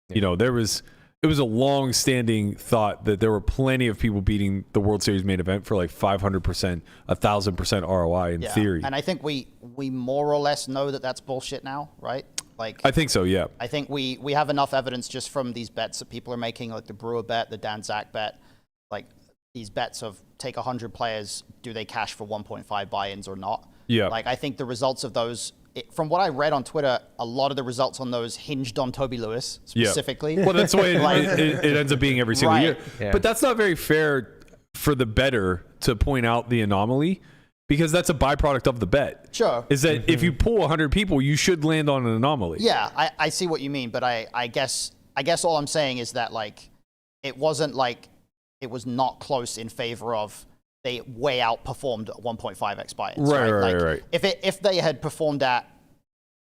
Yeah. You know, it was a long-standing thought that there were plenty of people beating the World Series main event for like 500%, 1,000% ROI in theory. And I think we more or less know that that's bullshit now, right? Like I think so, yeah. I think we have enough evidence just from these bets that people are making, like the Brewer bet, the Dan Zach bet, like these bets of take 100 players, do they cash for 1.5 buy-ins or not? Yeah. Like I think the results of those, from what I read on Twitter, a lot of the results on those hinged on Toby Lewis specifically. Yeah. Well, that's the way it ends up being every single year. Yeah. But that's not very fair for the bettor to point out the anomaly, because that's a byproduct of the bet. Sure. Is that if you pull 100 people, you should land on an anomaly. Yeah, I see what you mean, but I guess all I'm saying is that like it wasn't like it was not close in favor of they way outperformed 1.5x buy-ins. Right. If they had performed at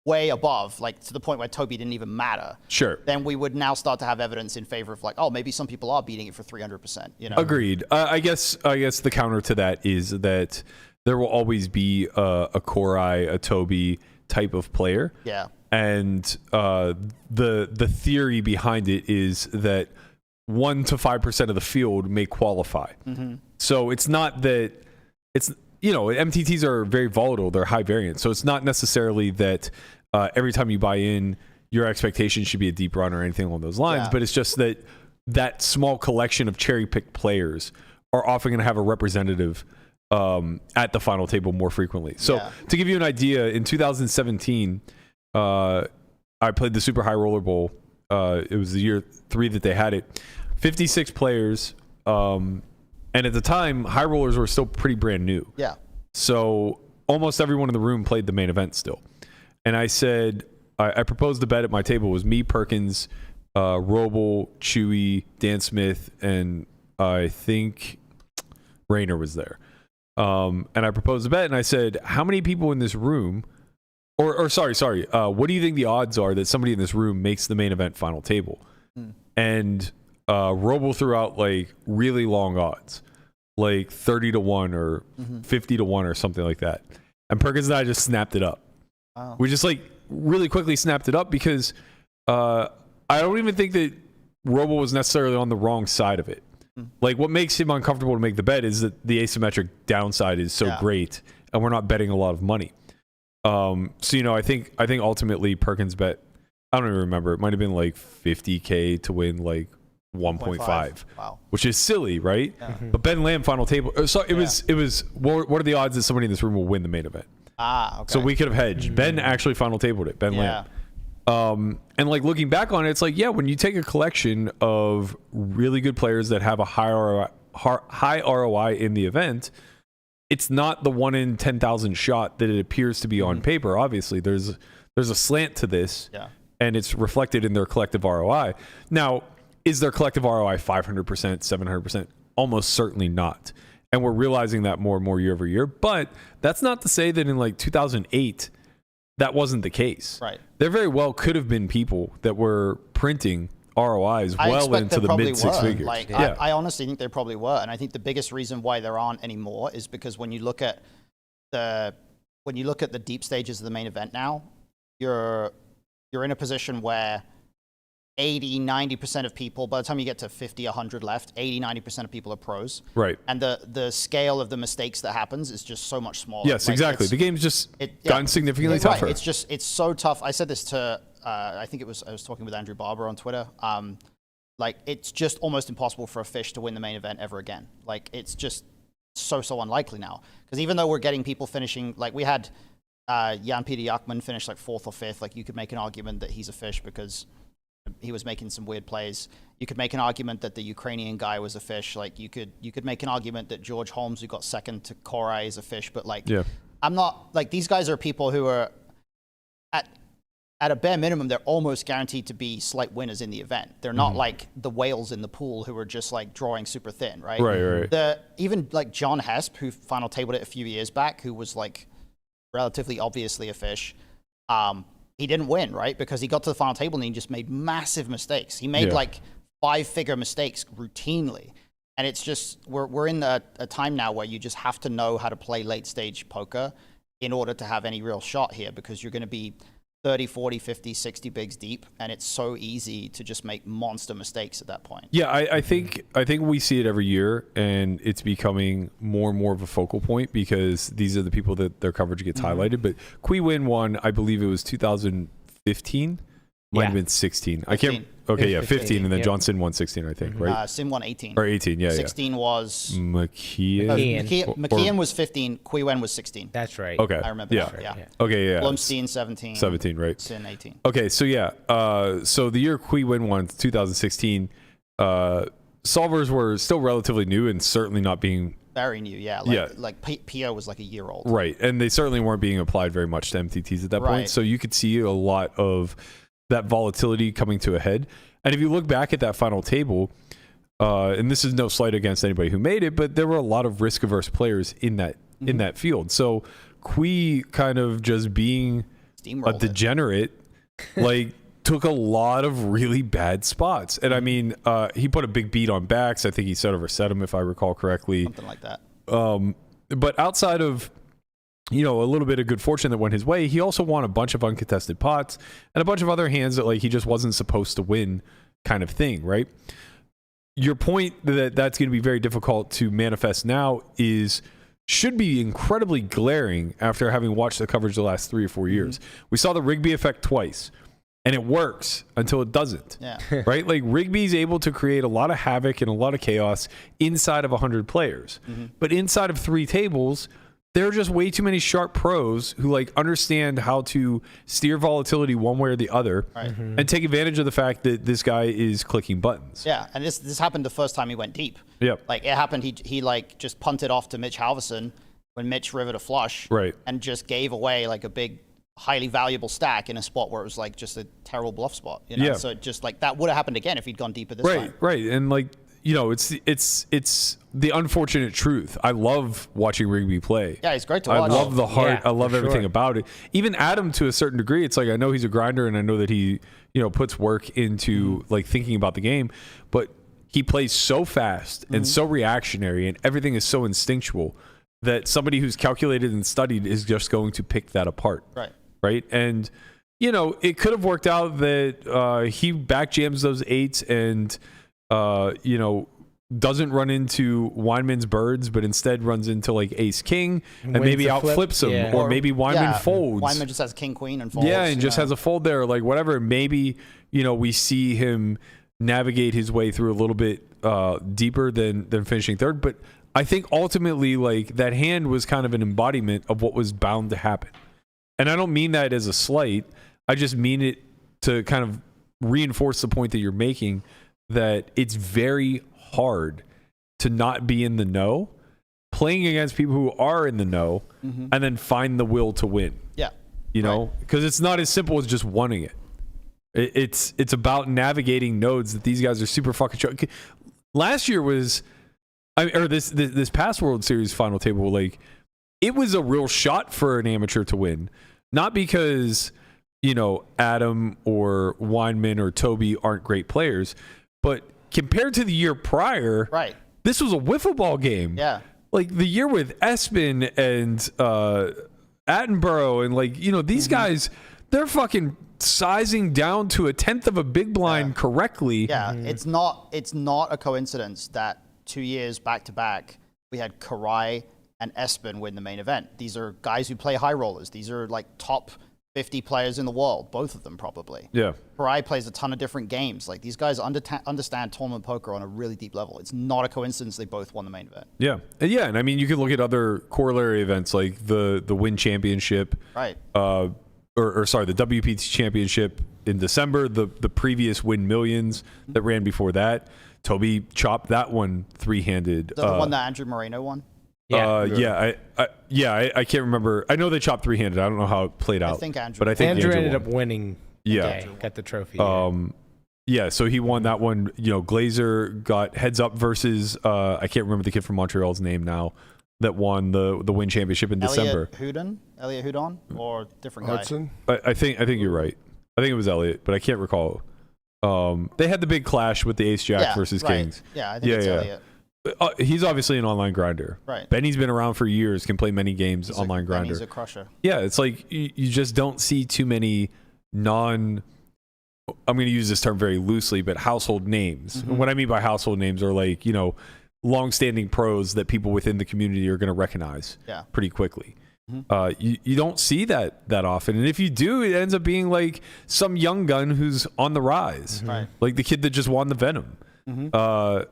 way above, like to the point where Toby didn't even matter, sure, then we would now start to have evidence in favor of like, oh, maybe some people are beating it for 300%. You know. Agreed. I guess the counter to that is that there will always be a Korai, a Toby type of player. Yeah. And the theory behind it is that 1 to 5% of the field may qualify. So it's not that it's, you know, MTTs are very volatile. They're high variance. So it's not necessarily that every time you buy in, your expectation should be a deep run or anything along those lines. Yeah. But it's just that small collection of cherry picked players are often going to have a representative at the final table more frequently. So to give you an idea, in 2017, I played the Super High Roller Bowl. It was the year 3 that they had it. 56 players. And at the time, high rollers were still pretty brand new. Yeah. So almost everyone in the room played the main event still. And I said, I proposed the bet at my table. It was me, Perkins, Robl, Chewy, Dan Smith, and I think Rayner was there. And I proposed the bet, and I said, how many people in this room, or sorry, what do you think the odds are that somebody in this room makes the main event final table? And Robl threw out like really long odds, like 30 to 1 or 50 to 1 or something like that. And Perkins and I just snapped it up. Wow. We just like really quickly snapped it up because I don't even think that Robl was necessarily on the wrong side of it. Like what makes him uncomfortable to make the bet is that the asymmetric downside is so great and we're not betting a lot of money. So, you know, I think ultimately Perkins bet, I don't even remember. It might have been like 50K to win like 1.5, wow, which is silly, right? Yeah. But Ben Lamb final table. So it was. What are the odds that somebody in this room will win the main event? Okay. So we could have hedged. Ben actually final tabled it. Ben Lamb. And like looking back on it, it's like when you take a collection of really good players that have a high ROI in the event, it's not the 1 in 10,000 shot that it appears to be on paper. Obviously, there's a slant to this, and it's reflected in their collective ROI. Now, is their collective ROI 500%, 700%? Almost certainly not. And we're realizing that more and more year over year. But that's not to say that in like 2008, that wasn't the case. Right. There very well could have been people that were printing ROIs I well expect into there the probably mid six were. figures. Like, Yeah. I honestly think there probably were, and I think the biggest reason why there aren't anymore is because when you look at the deep stages of the main event now, you're in a position where 80-90% of people, by the time you get to 50, 100 left, 80-90% of people are pros. Right. And the scale of the mistakes that happens is just so much smaller. Yes, Like, exactly. The game's just gotten significantly tougher. Right. It's so tough. I said this to I think I was talking with Andrew Barber on Twitter. Like, it's just almost impossible for a fish to win the main event ever again. Like, it's just so unlikely now. Because even though we're getting people finishing, like we had Jan-Peter Jakman finish like 4th or 5th. Like, you could make an argument that he's a fish because he was making some weird plays. You could make an argument that the Ukrainian guy was a fish. Like, you could make an argument that George Holmes, who got second to Korai, is a fish. But like, I'm not like, these guys are people who are at a bare minimum, they're almost guaranteed to be slight winners in the event. They're not like the whales in the pool who are just like drawing super thin, right? Right. Even like John Hesp, who final tabled it a few years back, who was like relatively obviously a fish. He didn't win, right? Because he got to the final table and he just made massive mistakes. He made like 5-figure mistakes routinely. And it's just, we're in a time now where you just have to know how to play late stage poker in order to have any real shot here, because you're going to be 30, 40, 50, 60 bigs deep, and it's so easy to just make monster mistakes at that point. Yeah, I think we see it every year, and it's becoming more and more of a focal point because these are the people that their coverage gets highlighted. But Qui Win won, I believe it was 2015. Might have been 16. 15. I can't. Okay, yeah, 15, and then Yep. John Sin won 16, I think, right? Sim won 18. Or 18, yeah, 16 was... McKeon. McKeon was 15. Qui Wen was 16. That's right. Okay. I remember that, yeah. Okay, yeah. Blumstein, 17. 17, right. Sin, 18. Okay, so yeah. So the year Qui Win won, 2016, solvers were still relatively new and certainly not being... Very new, yeah. Like PO was like a year old. Right, and they certainly weren't being applied very much to MTTs at that point. Right. So you could see a lot of that volatility coming to a head. And if you look back at that final table, and this is no slight against anybody who made it, but there were a lot of risk-averse players in that field. So Qui kind of just being a degenerate, like took a lot of really bad spots. And I mean, he put a big beat on backs. I think he set over set him, if I recall correctly. Something like that. But outside of, a little bit of good fortune that went his way, he also won a bunch of uncontested pots and a bunch of other hands that like he just wasn't supposed to win, kind of thing, right? Your point that that's going to be very difficult to manifest now should be incredibly glaring after having watched the coverage the last 3 or 4 years. We saw the Rigby effect twice, and it works until it doesn't. Yeah. Right? Like, Rigby's able to create a lot of havoc and a lot of chaos inside of 100 players. But inside of 3 tables, there are just way too many sharp pros who like understand how to steer volatility one way or the other, and take advantage of the fact that this guy is clicking buttons. Yeah, and this happened the first time he went deep. Yep. Like, it happened, he like just punted off to Mitch Halverson when Mitch rivered a flush. Right. And just gave away like a big, highly valuable stack in a spot where it was like just a terrible bluff spot. Yeah. So it just like, that would have happened again if he'd gone deeper this time. Right. And like, it's the unfortunate truth. I love watching Rigby play. Yeah, he's great to watch. I love the heart. Yeah, I love for everything sure. about it. Even Adam, to a certain degree, it's like I know he's a grinder and I know that he, puts work into like thinking about the game, but he plays so fast and so reactionary, and everything is so instinctual that somebody who's calculated and studied is just going to pick that apart. Right. And it could have worked out that he back jams those 8s and doesn't run into Weinman's birds, but instead runs into like ace king and Wins maybe the flip. outflips him, Yeah. or maybe Weinman folds. Weinman just has king queen and folds. Yeah, and just has a fold there, like whatever. Maybe we see him navigate his way through a little bit deeper than finishing third. But I think ultimately, like, that hand was kind of an embodiment of what was bound to happen. And I don't mean that as a slight. I just mean it to kind of reinforce the point that you're making, that it's very hard to not be in the know, playing against people who are in the know, and then find the will to win. Yeah. Because it's not as simple as just wanting it. It's about navigating nodes that these guys are super fucking strong. Last year was, this past World Series final table, like, it was a real shot for an amateur to win, not because Adam or Weinman or Toby aren't great players, but compared to the year prior, Right. this was a wiffle ball game. Yeah. Like the year with Espin and Attenborough and these guys, they're fucking sizing down to a tenth of a big blind correctly. Yeah, it's not a coincidence that 2 years back to back we had Karai and Espen win the main event. These are guys who play high rollers. These are like top 50 players in the world, both of them probably. Yeah. Karai plays a ton of different games. Like these guys understand tournament poker on a really deep level. It's not a coincidence they both won the main event. Yeah. And I mean, you could look at other corollary events like the Win Championship. Right. The WPT Championship in December, the previous Win Millions that ran before that. Toby chopped that one three-handed. The one that Andrew Moreno won? I can't remember. I know they chopped three-handed. I don't know how it played out. I think Andrew. But I think Andrew ended won. up winning. Yeah. Got the trophy. So he won that one. Glazer got heads up versus I can't remember the kid from Montreal's name now that won the Win Championship in December. Elliot Houdon, or different guy? Hudson. I think you're right. I think it was Elliot, but I can't recall. They had the big clash with the Ace Jack versus right. Kings. Yeah, I think it's Elliot. He's obviously an online grinder. Right. Benny's been around for years, can play many games online grinder. He's a crusher. Yeah, it's like you just don't see too many I'm going to use this term very loosely, but household names. Mm-hmm. And what I mean by household names are like, long-standing pros that people within the community are going to recognize pretty quickly. Mm-hmm. You don't see that often. And if you do, it ends up being like some young gun who's on the rise. Right. Like the kid that just won the Venom. Mm-hmm.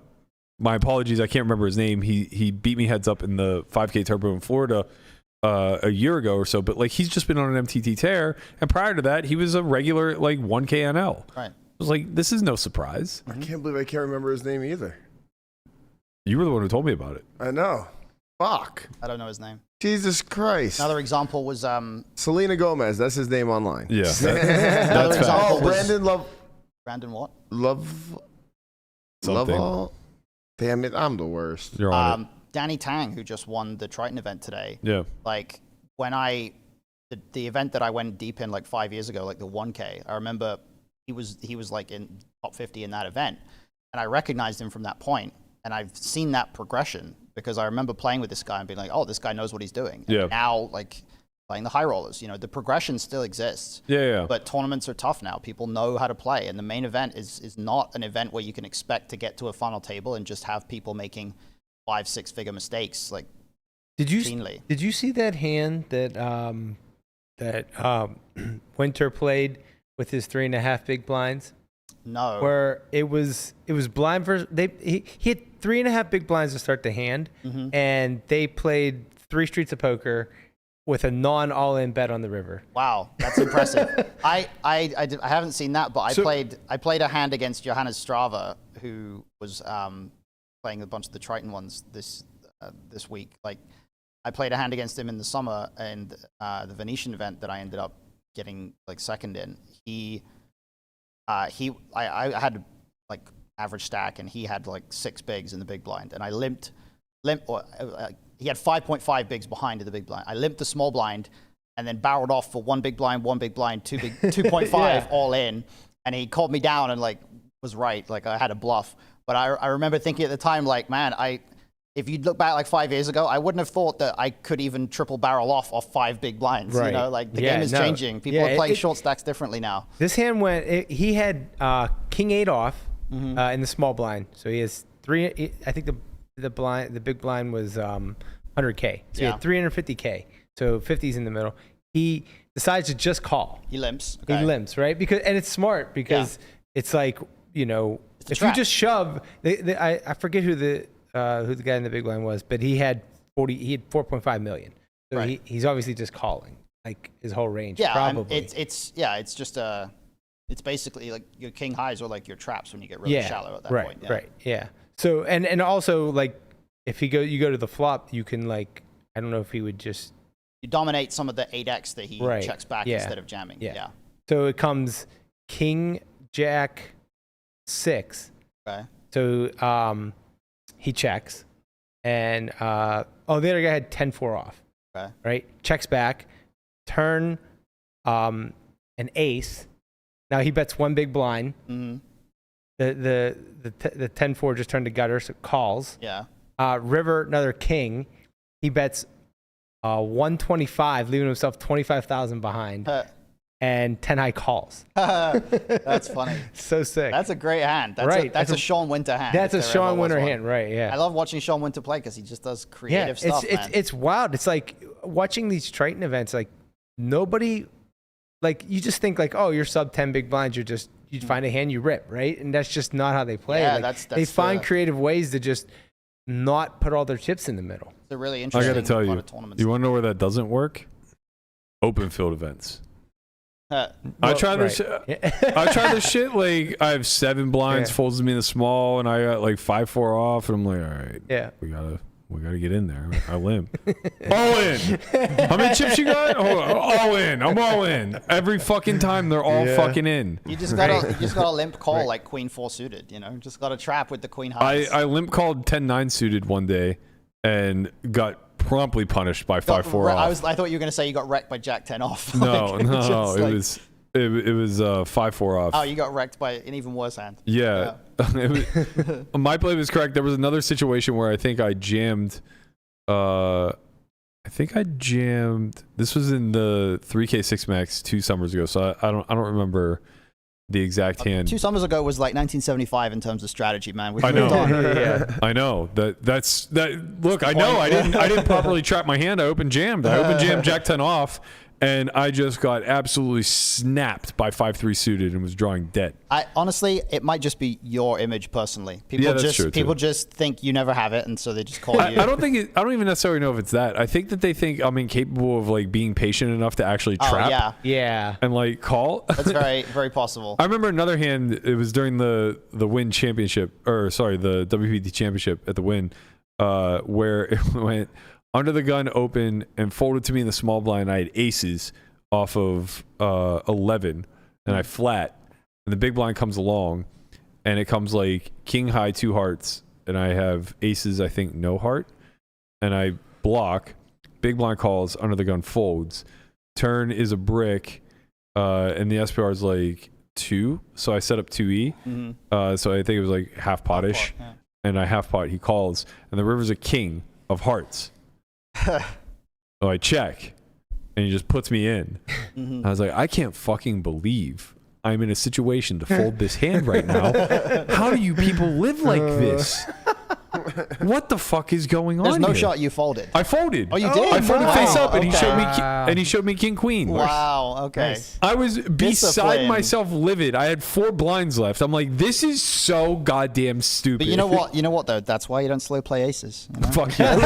My apologies, I can't remember his name. He beat me heads up in the 5K Turbo in Florida a year ago or so, but like he's just been on an MTT tear, and prior to that he was a regular like 1K NL. Right. I was like, this is no surprise. I can't believe I can't remember his name either. You were the one who told me about it. I know. Fuck. I don't know his name. Jesus Christ. Another example was Selena Gomez. That's his name online. Yeah. Another example was Brandon what? Something. Lovell. Damn it, I'm the worst. You're on it. Danny Tang, who just won the Triton event today. Yeah. Like when the event that I went deep in like 5 years ago, like the 1K, I remember he was like in top 50 in that event, and I recognized him from that point, and I've seen that progression because I remember playing with this guy and being like, oh, this guy knows what he's doing. And now like playing the high rollers, the progression still exists. Yeah. But tournaments are tough now. People know how to play, and the main event is not an event where you can expect to get to a final table and just have people making 5-6 figure mistakes. Like, Did you see that hand that Winter played with his 3.5 big blinds? No. Where it was blind versus he had 3.5 big blinds to start the hand, and they played 3 streets of poker with a all-in bet on the river. Wow, that's impressive. I haven't seen that, but I played a hand against Johannes Strava, who was playing a bunch of the Triton ones this week. Like, I played a hand against him in the summer, and the Venetian event that I ended up getting like second in. I had like average stack, and he had like 6 bigs in the big blind, and I limped. He had 5.5 bigs behind in the big blind. I limped the small blind, and then barreled off for 1 big blind, 2.5 all in, and he called me down and like was right. Like I had a bluff, but I remember thinking at the time, like, man, if you look back like 5 years ago, I wouldn't have thought that I could even triple barrel off 5 big blinds. Right. Like the game is changing. People are playing short stacks differently now. This hand he had King 8 off in the small blind, so he has 3. I think the big blind was 100K, so he had 350K, so 50's in the middle. He decides to just call. He limps. Okay. He limps, right? And it's smart because it's like, if you just shove, I forget who the guy in the big blind was, but he had 4.5 million. So he's obviously just calling like his whole range. Yeah, probably. It's just it's basically like your king highs or like your traps when you get really shallow at that point. Yeah. Right. Yeah. So and also like if you go to the flop, you can like, I don't know if he would just dominate some of the 8x that he checks back instead of jamming. Yeah. So it comes King Jack 6. Okay. So he checks, and the other guy had 10-4 off. Okay. Right. Checks back, turn. an ace. Now he bets one big blind. Mm-hmm. The 10-4 just turned to gutter, so calls. Yeah. River, another king. He bets 125, leaving himself 25,000 behind. And 10 high calls. That's funny. So sick. That's a great hand. That's a Sean Winter hand. That's a Sean Winter hand, right? Yeah. I love watching Sean Winter play because he just does creative stuff. It's wild. It's like watching these Triton events. Like nobody, like you just think like, oh, you're sub 10 big blinds. You'd find a hand you rip, right? And that's just not how they play. Yeah, like, they find creative ways to just not put all their chips in the middle. It's a really interesting. I got to tell you, you want to know where that doesn't work? Open field events. I tried this. I tried this shit. Like I have 7 blinds, folds me in the small, and I got like 5-4 off, and I'm like, all right, yeah, we gotta get in there. I limp. All in. How many chips you got? All in. I'm all in. Every fucking time they're all fucking in. You just gotta limp call like Queen 4 suited. You know, just got to trap with the Queen highs. I limp called 10-9 suited one day, and got promptly punished by 5-4 off. I thought you were gonna say you got wrecked by Jack 10 off. No, it was 5-4 off. Oh, you got wrecked by an even worse hand. Yeah. My play was correct. There was another situation where I think I jammed. This was in the 3K 6 Max 2 summers ago, so I don't remember the exact hand. 2 summers ago was like 1975 in terms of strategy, man. I know. I know. That's. Look, I know. I didn't properly trap my hand. I open jammed Jack 10 off, and I just got absolutely snapped by 5-3 suited and was drawing dead. Honestly, it might just be your image personally. People just think you never have it, and so they just call you. I don't even necessarily know if it's that. I think that they think I'm incapable of like being patient enough to actually trap. Yeah. And like call. That's very, very possible. I remember another hand. It was during the Win Championship, or sorry, the WPT Championship at the Win, where it went under the gun open and folded to me in the small blind. I had aces off of 11, and I flat. And the big blind comes along, and it comes like king high 2 hearts, and I have aces, I think, no heart, and I block. Big blind calls, under the gun folds. Turn is a brick, and the SPR is like 2, so I set up 2E. So I think it was like half potish, and I half pot. He calls, and the river's a king of hearts. So I check, and he just puts me in. I was like, I can't fucking believe I'm in a situation to fold this hand right now. How do you people live like this? What the fuck is going on? There's no here? shot you folded. I folded. Oh, you did? I folded face up, and Okay. he showed me king queen. Wow. Okay. Nice. I was beside Discipline. myself, livid. I had 4 blinds left. I'm like, this is so goddamn stupid. But you know what? You know what though? That's why you don't slow play aces. You know? Fuck yeah.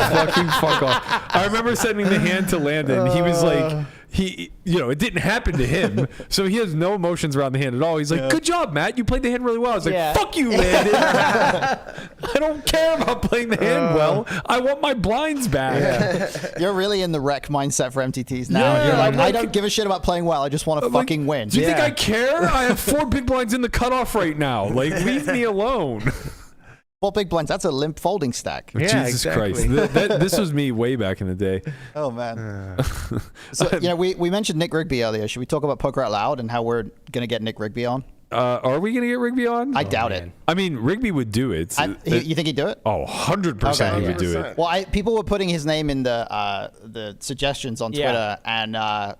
Fucking fuck off. I remember sending the hand to Landon. He was like, it didn't happen to him, so he has no emotions around the hand at all. He's like, good job, Matt. You played the hand really well. I was like, fuck you, Landon. I don't care about playing the hand well. I want my blinds back. You're really in the wreck mindset for MTTs now. Yeah, You're like, I'm I don't give a shit about playing well. I just want to fucking win. Do you think I care? I have 4 big blinds in the cutoff right now. Like, leave me alone. 4 big blinds. That's a limp folding stack. Yeah, Jesus exactly. Christ. This was me way back in the day. Oh, man. So, we mentioned Nick Rigby earlier. Should we talk about Poker Out Loud and how we're going to get Nick Rigby on? Are we going to get Rigby on? I doubt it. I mean, Rigby would do it. You think he'd do it? Oh, 100% he would do it. Well, people were putting his name in the suggestions on Twitter, and I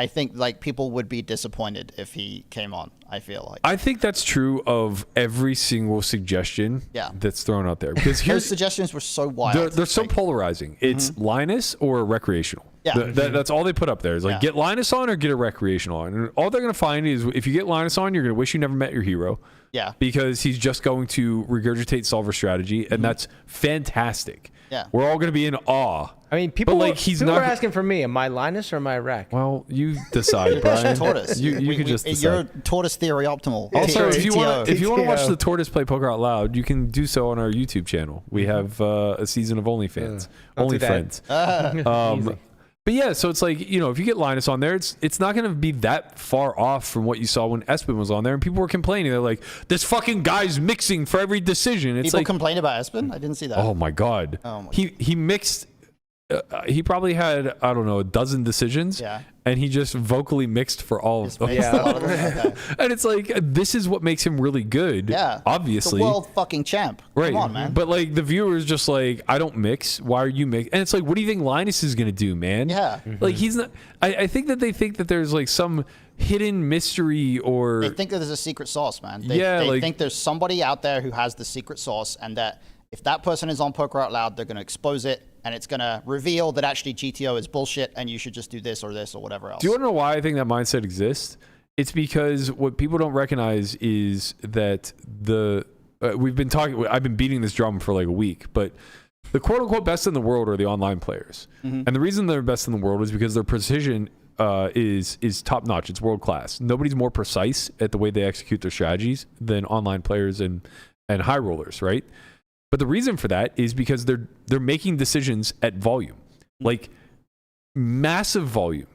think like people would be disappointed if he came on. I feel like I think that's true of every single suggestion that's thrown out there, because those suggestions were so wild. They're so polarizing. It's Linus or recreational. Yeah. That's all they put up there. Is like, get Linus on or get a recreational on. And all they're going to find is if you get Linus on, you're going to wish you never met your hero. Yeah. Because he's just going to regurgitate solver strategy, and that's fantastic. Yeah. We're all going to be in awe. I mean, people like, he's people not are asking for me. Am I Linus or am I Rec? Well, you decide, Brian. Tortoise. You can just decide. You're Tortoise Theory Optimal. Also, if you want to TTO. watch the Tortoise play Poker Out Loud, you can do so on our YouTube channel. We have a season of OnlyFans, Don't do that. OnlyFriends. But yeah, so it's like, if you get Linus on there, it's not going to be that far off from what you saw when Espen was on there, and people were complaining. They're like, this fucking guy's mixing for every decision. It's People like, complain about Espen? I didn't see that. oh my god, Oh my he mixed. He probably had, I don't know, a dozen decisions, and he just vocally mixed for all of them. And it's like, this is what makes him really good. Yeah. Obviously. The world fucking champ. Right. Come on, man. But like the viewer's just like, I don't mix. Why are you mix? And it's like, what do you think Linus is going to do, man? Yeah. Like he's not, I think that they think that there's like some hidden mystery or. They think that there's a secret sauce, man. They think there's somebody out there who has the secret sauce, and that if that person is on Poker Out Loud, they're going to expose it, and it's going to reveal that actually GTO is bullshit, and you should just do this or whatever else. Do you want to know why I think that mindset exists? It's because what people don't recognize is that we've been talking. I've been beating this drum for like a week, but the quote unquote best in the world are the online players, and the reason they're best in the world is because their precision is top notch. It's world class. Nobody's more precise at the way they execute their strategies than online players and high rollers, right? But the reason for that is because they're making decisions at volume, like massive volume.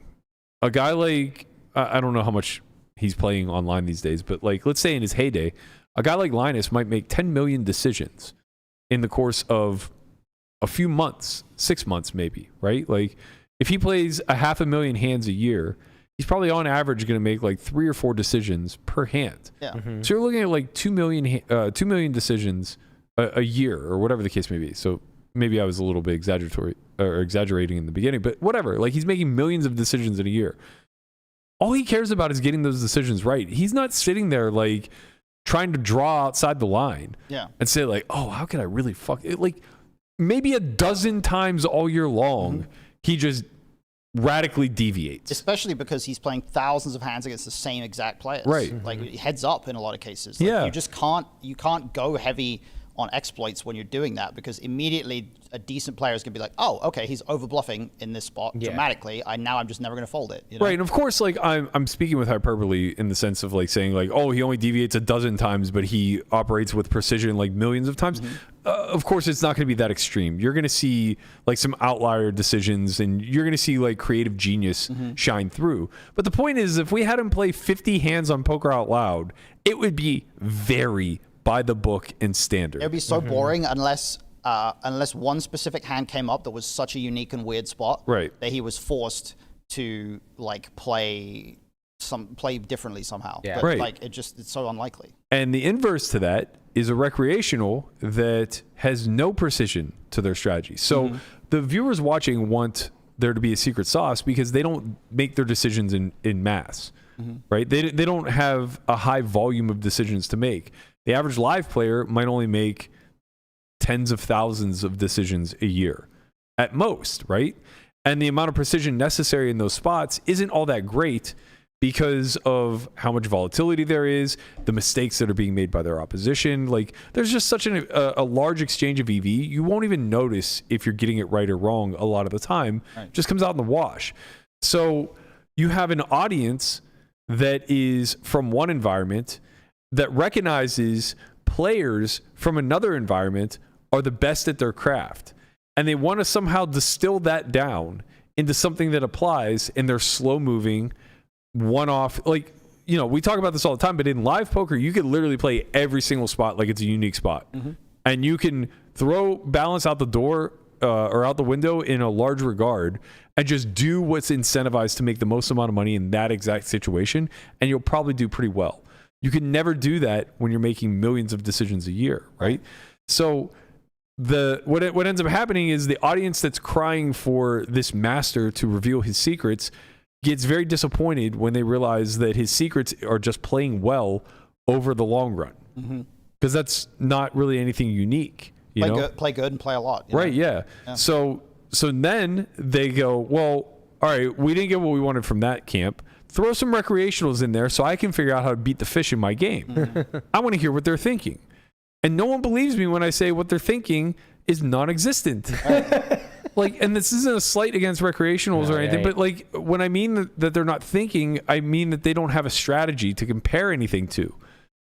A guy like, I don't know how much he's playing online these days, but like, let's say in his heyday, a guy like Linus might make 10 million decisions in the course of a few months, 6 months maybe, right? Like if he plays 500,000 hands a year, he's probably on average going to make like 3 or 4 decisions per hand. Yeah. So you're looking at like 2 million decisions a year or whatever the case may be. So maybe I was a little bit exaggerating in the beginning, but whatever. Like he's making millions of decisions in a year. All he cares about is getting those decisions right. He's not sitting there like trying to draw outside the line and say like, oh, how can I really fuck it? Like maybe a dozen times all year long, he just radically deviates. Especially because he's playing thousands of hands against the same exact players. Right. Like heads up in a lot of cases. Like, you just can't go heavy on exploits when you're doing that, because immediately a decent player is going to be like, oh, okay, he's over bluffing in this spot dramatically. I'm just never going to fold it. You know? Right, and of course, like I'm speaking with hyperbole in the sense of like saying like, oh, he only deviates a dozen times, but he operates with precision like millions of times. Of course, it's not going to be that extreme. You're going to see like some outlier decisions, and you're going to see like creative genius shine through. But the point is, if we had him play 50 hands on Poker Out Loud, it would be very by the book and standard. It would be so boring unless one specific hand came up that was such a unique and weird spot that he was forced to like play differently somehow. Yeah. But like it's so unlikely. And the inverse to that is a recreational that has no precision to their strategy. So the viewers watching want there to be a secret sauce because they don't make their decisions in mass, right? They don't have a high volume of decisions to make. The average live player might only make tens of thousands of decisions a year at most, right? And the amount of precision necessary in those spots isn't all that great because of how much volatility there is, the mistakes that are being made by their opposition. Like there's just such a large exchange of EV, you won't even notice if you're getting it right or wrong a lot of the time. It just comes out in the wash. So you have an audience that is from one environment that recognizes players from another environment are the best at their craft. And they want to somehow distill that down into something that applies in their slow moving, one-off. Like, you know, we talk about this all the time, but in live poker, you could literally play every single spot like it's a unique spot. And you can throw balance out the door or out the window in a large regard and just do what's incentivized to make the most amount of money in that exact situation. And you'll probably do pretty well. You can never do that when you're making millions of decisions a year, right? So what ends up happening is the audience that's crying for this master to reveal his secrets gets very disappointed when they realize that his secrets are just playing well over the long run. Because that's not really anything unique. Play good and play a lot. Right, yeah. So then they go, well, all right, we didn't get what we wanted from that camp. Throw some recreationals in there so I can figure out how to beat the fish in my game. I want to hear what they're thinking. And no one believes me when I say what they're thinking is non-existent. Like, and this isn't a slight against recreationals or anything, but like when I mean that they're not thinking, I mean that they don't have a strategy to compare anything to.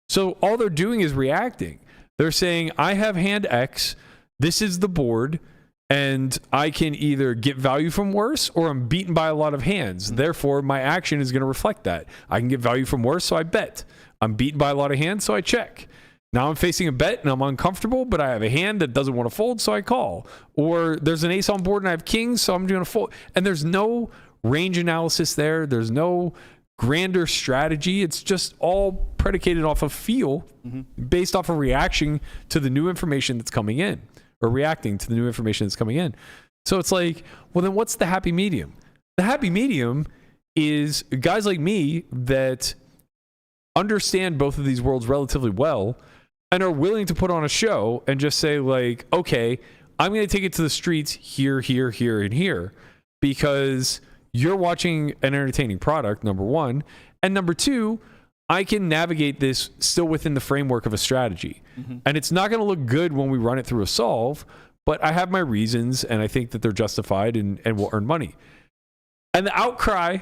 So all they're doing is reacting. They're saying, I have hand X, this is the board, and I can either get value from worse or I'm beaten by a lot of hands. Therefore, my action is going to reflect that. I can get value from worse, so I bet. I'm beaten by a lot of hands, so I check. Now I'm facing a bet and I'm uncomfortable, but I have a hand that doesn't want to fold, so I call. Or there's an ace on board and I have kings, so I'm going to fold. And there's no range analysis there. There's no grander strategy. It's just all predicated off of feel, based off of reaction to the new information that's coming in, or reacting to the new information that's coming in. So it's like, well, then what's the happy medium? The happy medium is guys like me that understand both of these worlds relatively well and are willing to put on a show and just say, like, okay, I'm going to take it to the streets here, here, here, and here, because you're watching an entertaining product, number one. And number two, I can navigate this still within the framework of a strategy. And it's not going to look good when we run it through a solve, but I have my reasons, and I think that they're justified and will earn money. And the outcry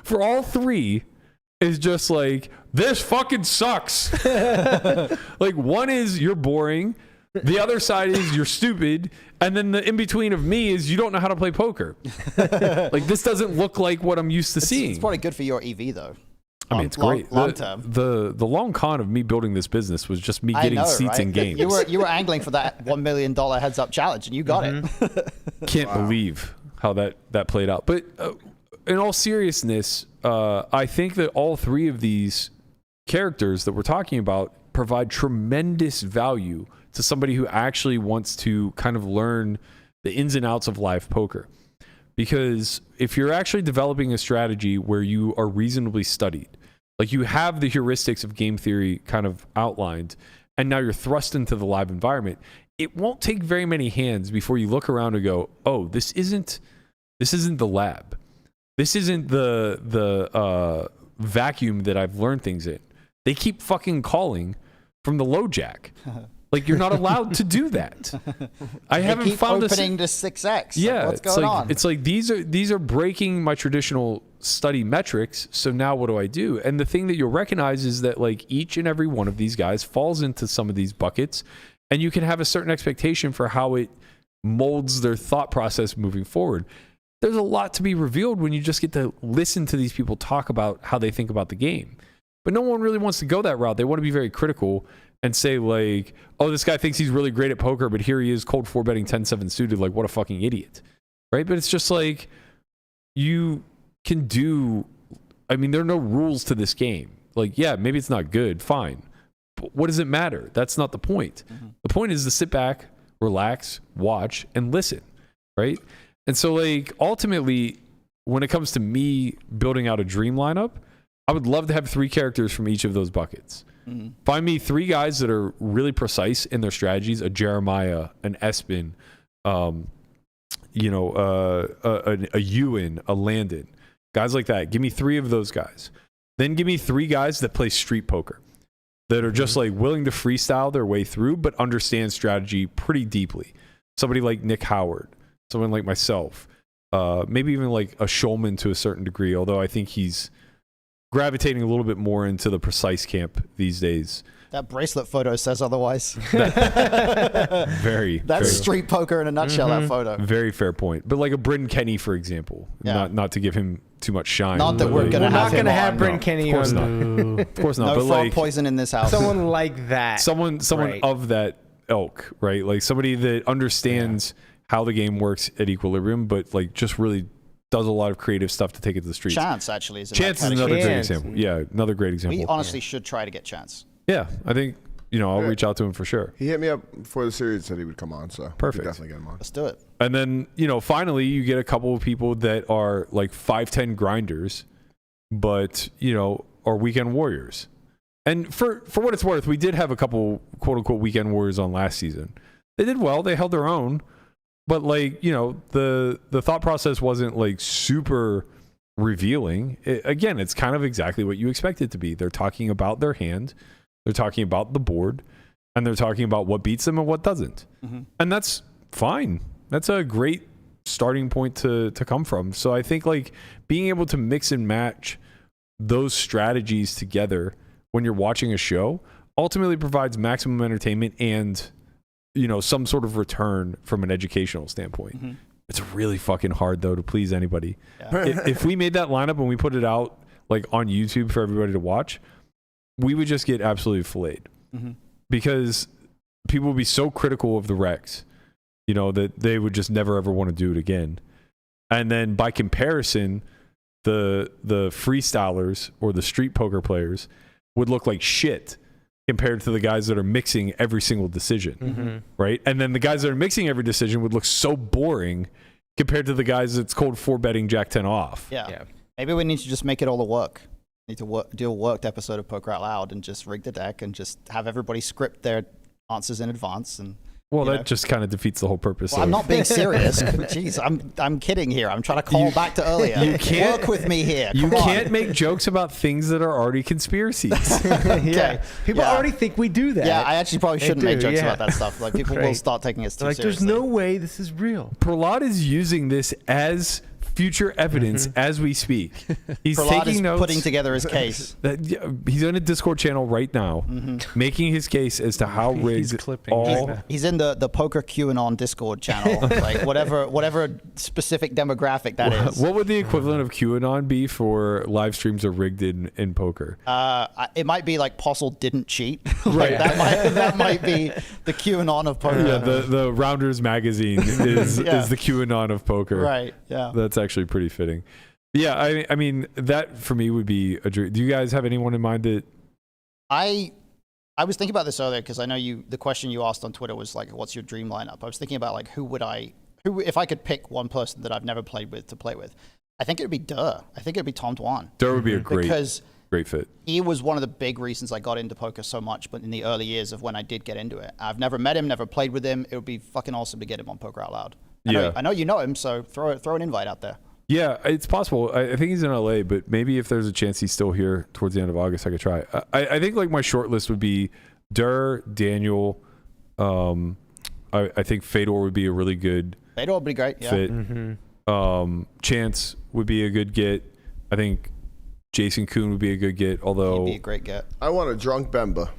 for all three is just like, this fucking sucks. Like, one is you're boring. The other side is you're stupid. And then the in-between of me is you don't know how to play poker. Like, this doesn't look like what I'm used to seeing. It's probably good for your EV, though. I mean, it's great. Long term. The long con of me building this business was just me getting seats in games. You were angling for that $1 million heads up challenge, and you got it. Can't believe how that played out. But in all seriousness, I think that all three of these characters that we're talking about provide tremendous value to somebody who actually wants to kind of learn the ins and outs of live poker. Because if you're actually developing a strategy where you are reasonably studied, like you have the heuristics of game theory kind of outlined, and now you're thrust into the live environment, it won't take very many hands before you look around and go, oh, this isn't the lab. This isn't the vacuum that I've learned things in. They keep fucking calling from the low jack. Like, you're not allowed to do that. I haven't found this opening to 6x. Yeah, like, what's going on? It's like these are breaking my traditional study metrics. So now what do I do? And the thing that you'll recognize is that, like, each and every one of these guys falls into some of these buckets, and you can have a certain expectation for how it molds their thought process moving forward. There's a lot to be revealed when you just get to listen to these people talk about how they think about the game. But no one really wants to go that route. They want to be very critical and say, like, oh, this guy thinks he's really great at poker, but here he is cold 4-betting 10-7 suited. Like, what a fucking idiot. Right? But it's just like, you can do, I mean, there are no rules to this game. Like, yeah, maybe it's not good. Fine. But what does it matter? That's not the point. The point is to sit back, relax, watch, and listen. Right? And so, like, ultimately, when it comes to me building out a dream lineup, I would love to have 3 characters from each of those buckets. Find me 3 guys that are really precise in their strategies: a Jeremiah, an Espen, a Ewan, a Landon, guys like that. Give me 3 of those guys. Then give me 3 guys that play street poker, that are just like willing to freestyle their way through, but understand strategy pretty deeply. Somebody like Nick Howard, someone like myself, maybe even like a Schulman to a certain degree, although I think he's gravitating a little bit more into the precise camp these days. That bracelet photo says otherwise. Very. That's street poker in a nutshell, that photo. Very fair point. But like a Bryn Kenny, for example, not to give him too much shine. Not that we're going to have him have Bryn Kenny of course on. not. Of course not. No but frog like poison in this house. Someone like that. Someone right. of that ilk, right? Like somebody that understands how the game works at equilibrium, but like just really does a lot of creative stuff to take it to the streets. Chance actually is Chance is another great example. Yeah, another great example. We honestly should try to get Chance. Yeah, I think I'll reach out to him for sure. He hit me up before the series, said he would come on, so perfect. Definitely get him on. Let's do it. And then finally you get a couple of people that are like 5'10" grinders, but are weekend warriors. And for what it's worth, we did have a couple quote unquote weekend warriors on last season. They did well. They held their own. But like, the thought process wasn't like super revealing. Again, it's kind of exactly what you expect it to be. They're talking about their hand, they're talking about the board, and they're talking about what beats them and what doesn't. And that's fine. That's a great starting point to come from. So I think like being able to mix and match those strategies together when you're watching a show ultimately provides maximum entertainment and some sort of return from an educational standpoint. It's really fucking hard though to please anybody. If we made that lineup and we put it out like on YouTube for everybody to watch, we would just get absolutely filleted because people would be so critical of the Rex, that they would just never ever want to do it again. And then by comparison, the freestylers or the street poker players would look like shit compared to the guys that are mixing every single decision, right? And then the guys that are mixing every decision would look so boring compared to the guys that's cold 4-betting Jack 10 off. Yeah. Maybe we need to just make it all the work. Need to do a worked episode of Poker Out Loud and just rig the deck and just have everybody script their answers in advance. And well, that just kind of defeats the whole purpose. Well, I'm not being serious. Jeez, I'm kidding here. I'm trying to call back to earlier. You can't work with me here. You Come on. can't make jokes about things that are already conspiracies. Yeah. People already think we do that. Yeah, I actually probably shouldn't make jokes about that stuff. Like people will Right. start taking us too Like, seriously. there's no way this is real. Prahlad is using this as future evidence as we speak. He's Prahlad taking is notes. putting together his case. He's on a Discord channel right now, making his case as to how rigged clipping all. right now. He's in the Poker QAnon Discord channel. Like whatever specific demographic that is. What would the equivalent of QAnon be for live streams are rigged in poker? It might be like Postle didn't cheat. Right. That might be the QAnon of poker. Yeah, the Rounders magazine is the QAnon of poker. Right. Yeah. That's actually pretty fitting. Yeah, I mean that for me would be a dream. Do you guys have anyone in mind that? I was thinking about this earlier because I know the question you asked on Twitter was like, what's your dream lineup? I was thinking about like who if I could pick one person that I've never played with to play with, I think it would be Durr. I think it would be Tom Dwan. Durr would be a great fit. He was one of the big reasons I got into poker so much, but in the early years of when I did get into it. I've never met him, never played with him. It would be fucking awesome to get him on Poker Out Loud. I know you know him, so throw an invite out there. Yeah, it's possible. I think he's in LA, but maybe if there's a chance he's still here towards the end of August, I could try. I think like my short list would be Durr, Daniel. I think Fedor would be a really good Fedor would be great. Yeah. fit. Chance would be a good get. I think Jason Kuhn would be a good get, although He'd be a great get. I want a drunk Bemba.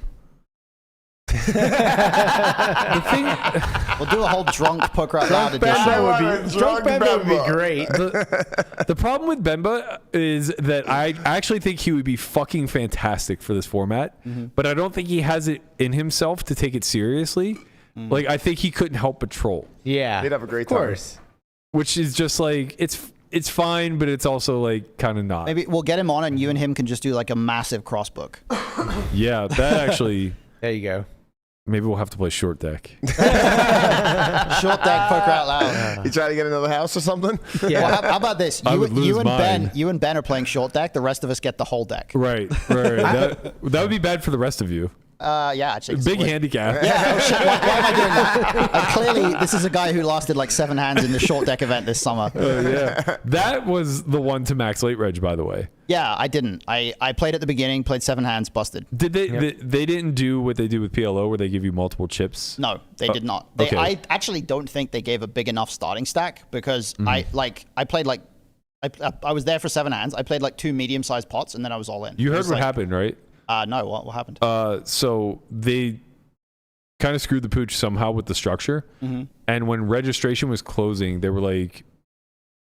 the thing We'll do a whole drunk Poker Out Loud edition. Drunk Bemba would be great. the problem with Bemba is that I actually think he would be fucking fantastic for this format, but I don't think he has it in himself to take it seriously. Like I think he couldn't help but troll. Yeah. He'd have a great time. Of course. Which is just like it's fine, but it's also like kind of not. Maybe we'll get him on and you and him can just do like a massive crossbook. Yeah, that actually. There you go. Maybe we'll have to play short deck. Short deck Poker Out Loud. You try to get another house or something? Yeah. Well, how about this? I would lose You and Ben are playing short deck. The rest of us get the whole deck. Right. That would be bad for the rest of you. Yeah, actually. Big handicap. Yeah, oh shit, why am I doing that? Clearly, this is a guy who lasted like 7 hands in the short deck event this summer. Yeah. That was the one to max late reg, by the way. Yeah, I didn't. I played at the beginning, played 7 hands, busted. Did they? They didn't do what they do with PLO, where they give you multiple chips. No, they did not. Okay. I actually don't think they gave a big enough starting stack because I played like I was there for 7 hands. I played like 2 medium-sized pots, and then I was all in. You heard what happened, right? No, what happened? So they kind of screwed the pooch somehow with the structure. And when registration was closing, they were like,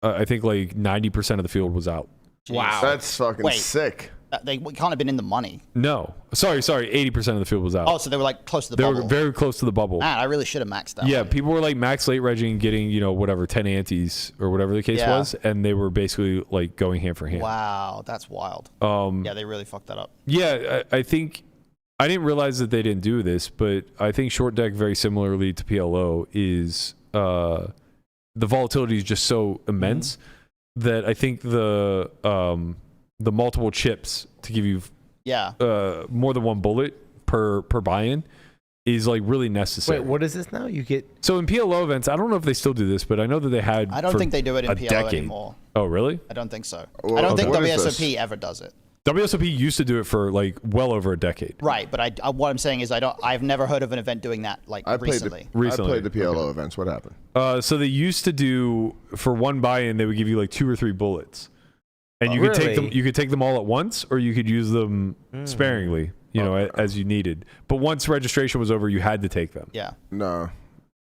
I think like 90% of the field was out. Wow. That's fucking sick. They can't have been in the money. No. Sorry. 80% of the field was out. Oh, so they were like close to the They bubble. were very close to the bubble. Man, I really should have maxed that. Yeah, one. people were like max late regging, getting, 10 antes or whatever the case was, and they were basically like going hand for hand. Wow, that's wild. Yeah, they really fucked that up. Yeah, I think I didn't realize that they didn't do this, but I think short deck very similarly to PLO is the volatility is just so immense that I think the multiple chips to give you more than one bullet per buy-in is like really necessary. Wait, what is this now? You get So in PLO events, I don't know if they still do this, but I know that they had. I don't think they do it in a PLO decade. anymore. Oh, really? I don't think so. Well, I don't think what is WSOP ever does it. WSOP used to do it for like well over a decade. Right, but what I'm saying is I've never heard of an event doing that like recently. Recently. I played the PLO events. What happened? So they used to do for one buy-in, they would give you like 2 or 3 bullets, and you could take them. You could take them all at once, or you could use them sparingly, as you needed. But once registration was over, you had to take them. Yeah. No.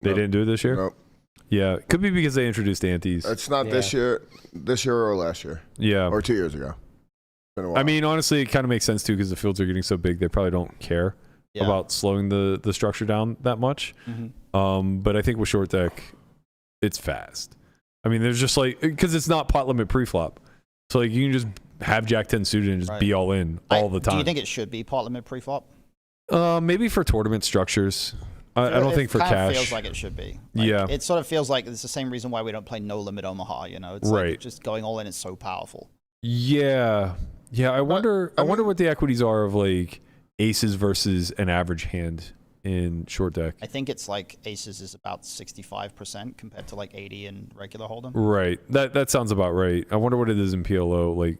They didn't do it this year. Nope. Yeah, could be because they introduced antes. It's not this year or last year. Yeah, or 2 years ago. Been a while. I mean, honestly, it kind of makes sense too because the fields are getting so big. They probably don't care about slowing the structure down that much. But I think with short deck, it's fast. I mean, there's just like, because it's not pot limit pre-flop. So like you can just have Jack 10 suited and just be all in all the time. Do you think it should be pot limit pre-flop? Maybe for tournament structures. I don't think for cash. It kind of cash. feels like it should be. Yeah. It sort of feels like it's the same reason why we don't play no limit Omaha. You know, it's like just going all in is so powerful. Yeah. I wonder what the equities are of like aces versus an average hand in short deck. I think it's like aces is about 65% compared to like 80 in regular hold'em. Right. That sounds about right. I wonder what it is in PLO, like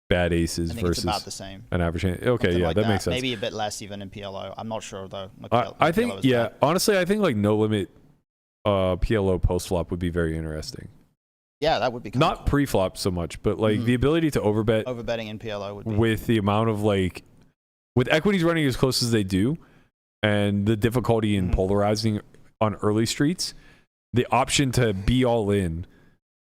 bad aces versus it's about the same. An average hand. Okay, Something yeah, like that makes sense. Maybe a bit less even in PLO. I'm not sure though. I think, yeah, honestly, I think like no limit PLO post flop would be very interesting. Yeah, that would be not pre-flop so much, but like the ability to overbetting in PLO would be with the amount of like with equities running as close as they do and the difficulty in polarizing on early streets, the option to be all in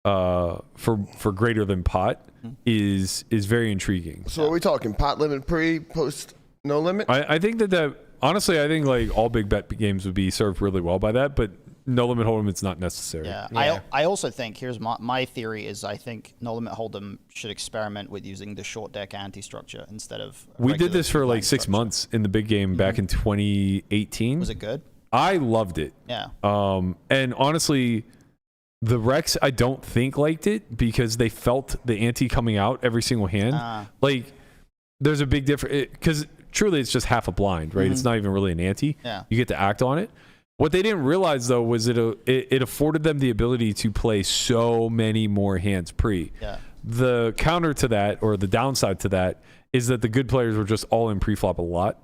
for greater than pot is very intriguing. So are we talking pot limit pre, post, no limit? I think that honestly, I think like all big bet games would be served really well by that, but no limit hold'em, it's not necessary. Yeah. I also think, here's my theory is I think no limit hold'em should experiment with using the short deck ante structure instead of. We did this for like 6 months in the big game back in 2018. Was it good? I loved it. Yeah. And honestly, the Rex I don't think liked it because they felt the ante coming out every single hand. Like there's a big difference because truly it's just half a blind, right? It's not even really an ante. Yeah. You get to act on it. What they didn't realize though was it afforded them the ability to play so many more hands pre. Yeah. The counter to that, or the downside to that, is that the good players were just all in pre-flop a lot.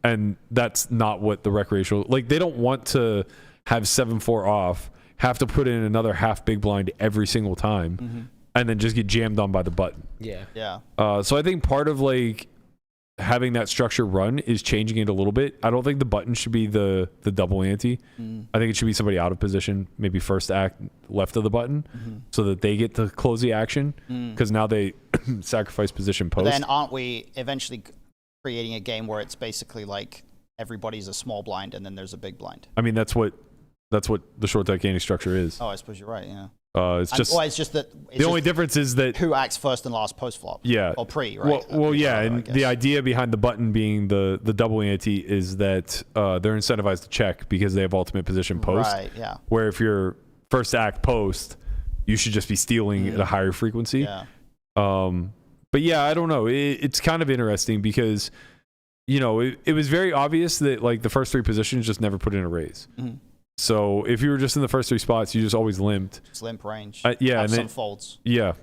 And that's not what the recreational, like they don't want to have 7-4 off, have to put in another half big blind every single time, and then just get jammed on by the button. Yeah. So I think part of like having that structure run is changing it a little bit. I don't think the button should be the double ante. I think it should be somebody out of position, maybe first act left of the button, so that they get to close the action, because now they sacrifice position post. But then aren't we eventually creating a game where it's basically like everybody's a small blind and then there's a big blind? I mean, that's what the short deck ante structure is. Oh, I suppose you're right. Yeah. It's just that the only difference is that who acts first and last post flop. Yeah. Or pre, right? Well, yeah, and the idea behind the button being the double ante is that they're incentivized to check because they have ultimate position post. Right. Yeah. Where if you're first act post, you should just be stealing at a higher frequency. Yeah. But yeah, I don't know. It's kind of interesting because, you know, it was very obvious that like the first three positions just never put in a raise. So if you were just in the first three spots, you just always limped. It's limp range. Yeah, and then some folds. Yeah,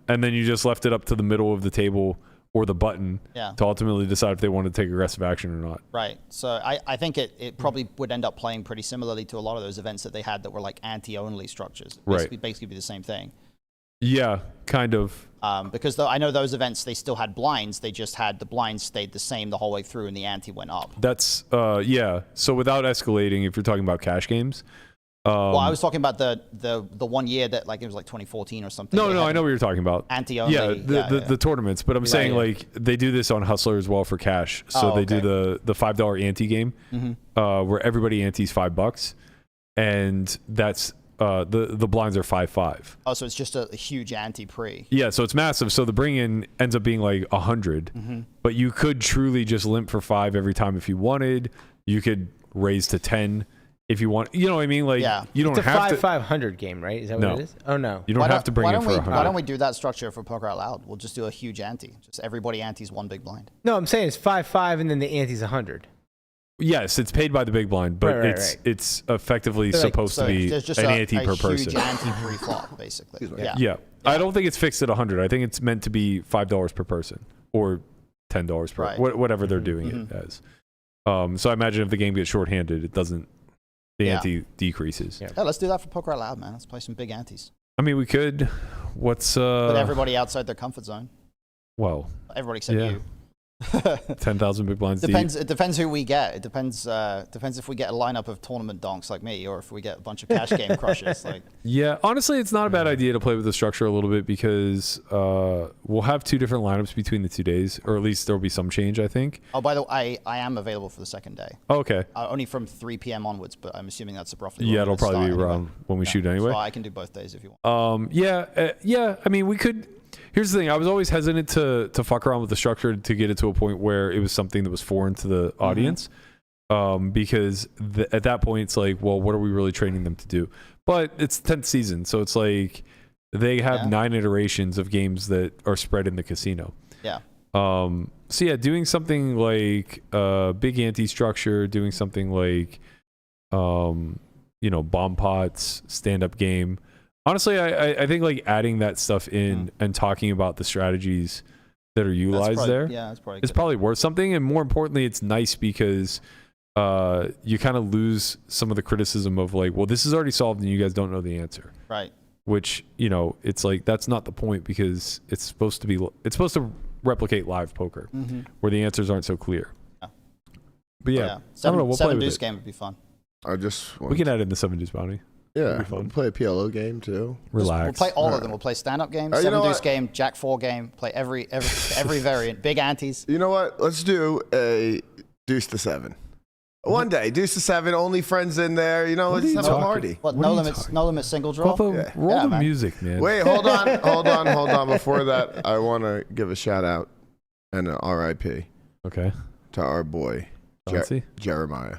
and then you just left it up to the middle of the table or the button to ultimately decide if they want to take aggressive action or not. Right. So I think it probably would end up playing pretty similarly to a lot of those events that they had that were like anti-only structures. Basically be the same thing. Yeah, kind of. Because though I know those events, they still had blinds. They just had the blinds stayed the same the whole way through, and the ante went up. That's yeah. So without escalating, if you're talking about cash games. Well, I was talking about the 1 year that like it was like 2014 or something. No, I know what you're talking about. Ante only. Yeah, the tournaments. But I'm saying like they do this on Hustler as well for cash. So they do the $5 ante game where everybody antes $5, and that's. The blinds are 5-5. Oh, so it's just a huge ante pre. Yeah, so it's massive. So the bring in ends up being like 100, but you could truly just limp for 5 every time if you wanted. You could raise to 10 if you want. You know what I mean? Like you don't it's a have to. 500 game, right? Is that what it is? Oh no, you don't have to bring in for 100. Why don't we do that structure for Poker Out Loud? We'll just do a huge ante. Just everybody antes one big blind. No, I'm saying it's 5-5 and then the ante's 100. Yes, it's paid by the big blind, but it's effectively supposed to be an ante per person. Huge ante pre-flop, basically. Yeah. I don't think it's fixed at 100. I think it's meant to be $5 per person or $10 per whatever they're doing it as. So I imagine if the game gets shorthanded, it doesn't. The ante decreases. Yeah, let's do that for Poker Out Loud, man. Let's play some big antes. I mean, we could. What's put everybody outside their comfort zone. Well, everybody except you. 10,000 big blinds Depends. deep. It depends who we get. It depends. Depends if we get a lineup of tournament donks like me, or if we get a bunch of cash game crushers. Like, Yeah, honestly, it's not a bad idea to play with the structure a little bit because we'll have 2 different lineups between the 2 days, or at least there'll be some change, I think. oh, by the way, I am available for the second day. Oh, okay. Only from 3 p.m. onwards, but I'm assuming that's roughly. Yeah, when it'll we're gonna probably be start around when we shoot anyway. So I can do both days if you want. Yeah. I mean, we could. Here's the thing. I was always hesitant to fuck around with the structure to get it to a point where it was something that was foreign to the audience, because at that point it's like, well, what are we really training them to do? But it's 10th season, so it's like they have 9 iterations of games that are spread in the casino. Yeah. So yeah, doing something like big ante structure, doing something like bomb pots, stand up game. Honestly, I think like adding that stuff in and talking about the strategies that are utilized there is probably worth something. And more importantly, it's nice because you kind of lose some of the criticism of like, well, this is already solved and you guys don't know the answer. Right. Which, it's like, that's not the point because it's supposed to replicate live poker where the answers aren't so clear. Yeah. But yeah, I don't know. We'll play with deuce it. game would be fun. We can add in the 7 deuce bounty. Yeah, we'll play a PLO game too. Relax. We'll play all of them. We'll play stand-up games, 7 deuce game, Jack 4 game. Play every variant. Big antes. You know what? Let's do a deuce to 7. One day, deuce to 7. Only friends in there. Let's have a party. What? No limit single draw. Roll the music, man. Wait, hold on. Before that, I want to give a shout out and an RIP. Okay. To our boy Jeremiah.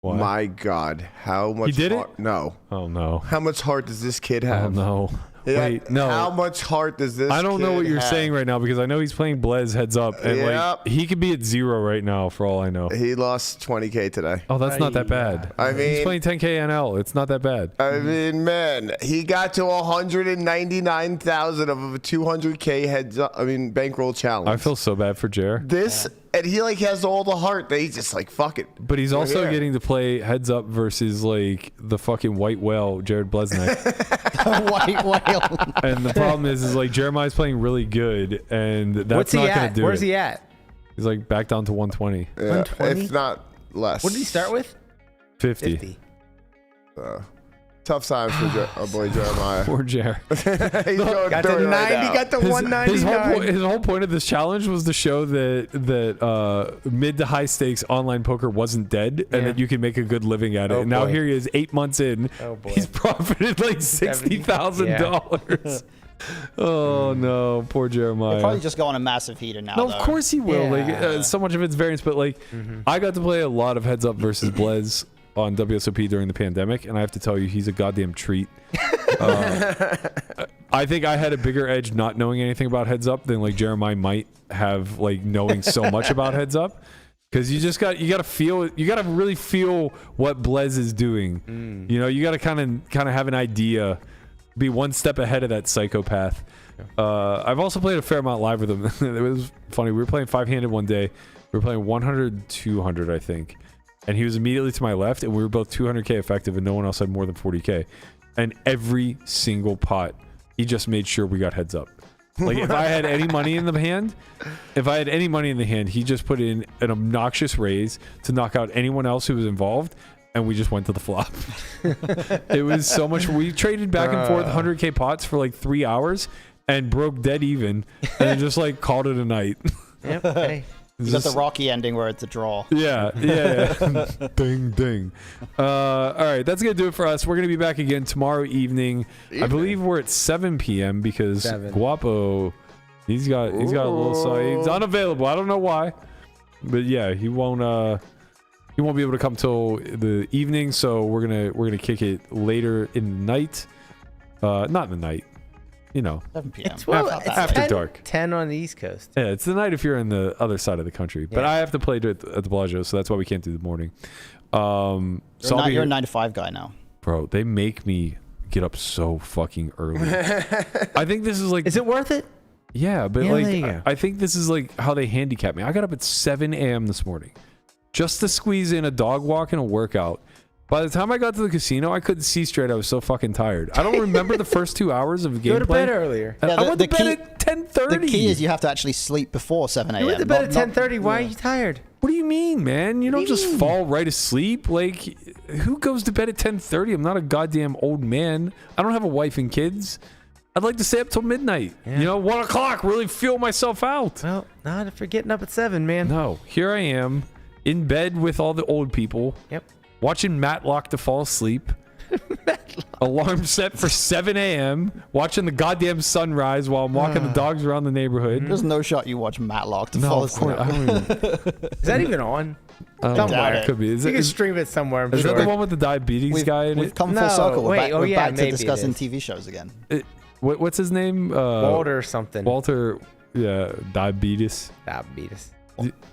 Why? My God, how much? He did it? No. Oh no. How much heart does this kid have? Oh no. Wait, no. How much heart does this? I don't know what you're have? saying right now because I know he's playing Blez heads up, and like he could be at 0 right now for all I know. He lost 20K today. Oh, that's not that bad. I mean, he's playing 10K NL. It's not that bad. I mean, man, he got to 199,000 of a 200K heads up. I mean, bankroll challenge. I feel so bad for Jer. And he like has all the heart that he's just like, fuck it. But he's also getting to play heads up versus like the fucking white whale, Jared Blesnick. White whale. And the problem is like Jeremiah's playing really good, and that's not going to do it. Where's he at? He's like back down to 120. Yeah, 120? If not less. What did he start with? 50. Tough times for our boy Jeremiah. Poor Jer. He's going got to 90, got to 199. His whole point of this challenge was to show that mid to high stakes online poker wasn't dead and that you can make a good living at it. And now here he is 8 months in. Oh boy. He's profited like $60,000. Oh no, poor Jeremiah. He'll probably just go on a massive heater now. No, of course he will. Like so much of it's variance, but like I got to play a lot of heads up versus Blez on WSOP during the pandemic, and I have to tell you, he's a goddamn treat. I think I had a bigger edge not knowing anything about heads up than like Jeremiah might have, like knowing so much about heads up, because you got to really feel what Blez is doing. You got to kind of have an idea, be one step ahead of that psychopath. I've also played a fair amount live with him. It was funny. We were playing 5-handed one day. We were playing 100, 200, I think. And he was immediately to my left, and we were both 200K effective, and no one else had more than 40K. And every single pot, he just made sure we got heads up. Like, if I had any money in the hand, he just put in an obnoxious raise to knock out anyone else who was involved, and we just went to the flop. It was so much. We traded back and forth 100K pots for like 3 hours and broke dead even, and then just like called it a night. Yep. Hey. You got the Rocky ending where it's a draw. Yeah. Ding, ding. All right, that's going to do it for us. We're going to be back again tomorrow evening. I believe we're at 7 p.m. because Guapo, he's got a little side. He's unavailable. I don't know why. But yeah, he won't be able to come till the evening, so we're gonna kick it later in the night. Not in the night. 7 p.m. It's after 10, dark. 10 on the East Coast. Yeah, it's the night if you're in the other side of the country. But I have to play at the Bellagio, so that's why we can't do the morning. You're a 9 to 5 guy now. Bro, they make me get up so fucking early. I think this is like... Is it worth it? Yeah, but I think this is like how they handicap me. I got up at 7 a.m. this morning just to squeeze in a dog walk and a workout. By the time I got to the casino, I couldn't see straight. I was so fucking tired. I don't remember the first 2 hours of gameplay. Go to bed earlier. Yeah, I went to bed at 10:30. The key is you have to actually sleep before 7 a.m. You went to bed at 10:30. Why are you tired? What do you mean, man? You don't just fall right asleep. Like, who goes to bed at 10:30? I'm not a goddamn old man. I don't have a wife and kids. I'd like to stay up till midnight. Yeah. 1 o'clock, really feel myself out. Well, not if you're getting up at 7, man. No, here I am in bed with all the old people. Yep. Watching Matlock to fall asleep. Alarm set for 7 a.m. Watching the goddamn sunrise while I'm walking the dogs around the neighborhood. There's no shot you watch Matlock to No, fall of course. asleep. I don't even. Is that even on? doubt Somewhere. it. Could be. Is You it, can is, stream it somewhere. I'm is sure. that the one with the diabetes guy in We've it? come full No, circle. We're wait, back, oh we're yeah, back to maybe it discussing is. TV shows again. What's his name? Walter something. Walter. Yeah, diabetes. Diabetes.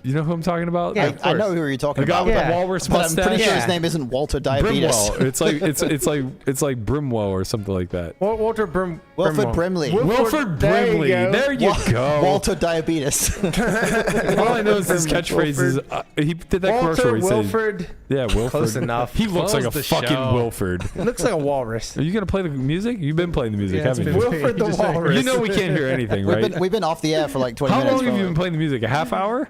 You know who I'm talking about? Yeah, I know who you're talking The guy about. with Yeah. the walrus But I'm mustache. pretty sure Yeah. his name isn't Walter Diabetes. Brimwell. It's like Brimwell or something like that. Walter Wilford Brimley. Wilford there you Brimley. go. There you go. Walter Diabetes. All I know is his catchphrase is he did that commercial. Walter Where he said, Wilford. yeah, Wilford. Close enough. He looks Close like a the fucking show. Wilford. It looks like a walrus. Are you gonna play the music? You've been playing the music, Yeah, it's haven't you? been- Wilford the You just said- walrus. You know we can't hear anything, right? We've been off the air for like 20 How minutes. long have you probably. been playing the music? A half hour?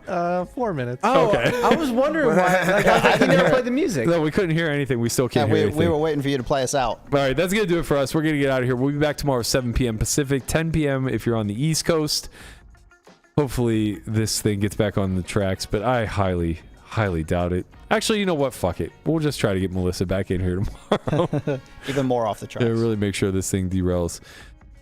4 minutes. Oh, Okay. I was wondering why. Like, I was like, you never played the music. No, we couldn't hear anything. We still Yeah, can't hear we anything. were waiting for you to play us out. All right, that's going to do it for us. We're going to get out of here. We'll be back tomorrow, 7 p.m. Pacific, 10 p.m. if you're on the East Coast. Hopefully this thing gets back on the tracks, but I highly, highly doubt it. Actually, you know what? Fuck it. We'll just try to get Melissa back in here tomorrow. Even more off the tracks. To really make sure this thing derails.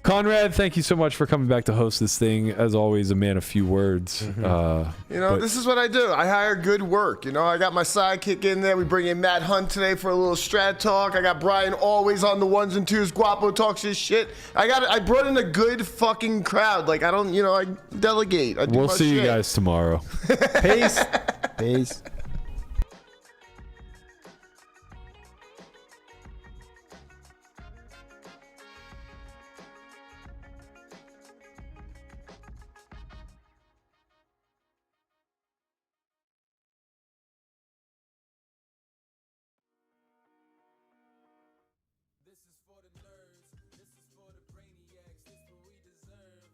Conrad, thank you so much for coming back to host this thing. As always, a man of few words. But- This is what I do. I hire good work. I got my sidekick in there. We bring in Matt Hunt today for a little strat talk. I got Brian always on the ones and twos. Guapo talks his shit. I brought in a good fucking crowd. Like, I don't, I delegate. I do We'll my see you shit. guys tomorrow. Peace. Peace.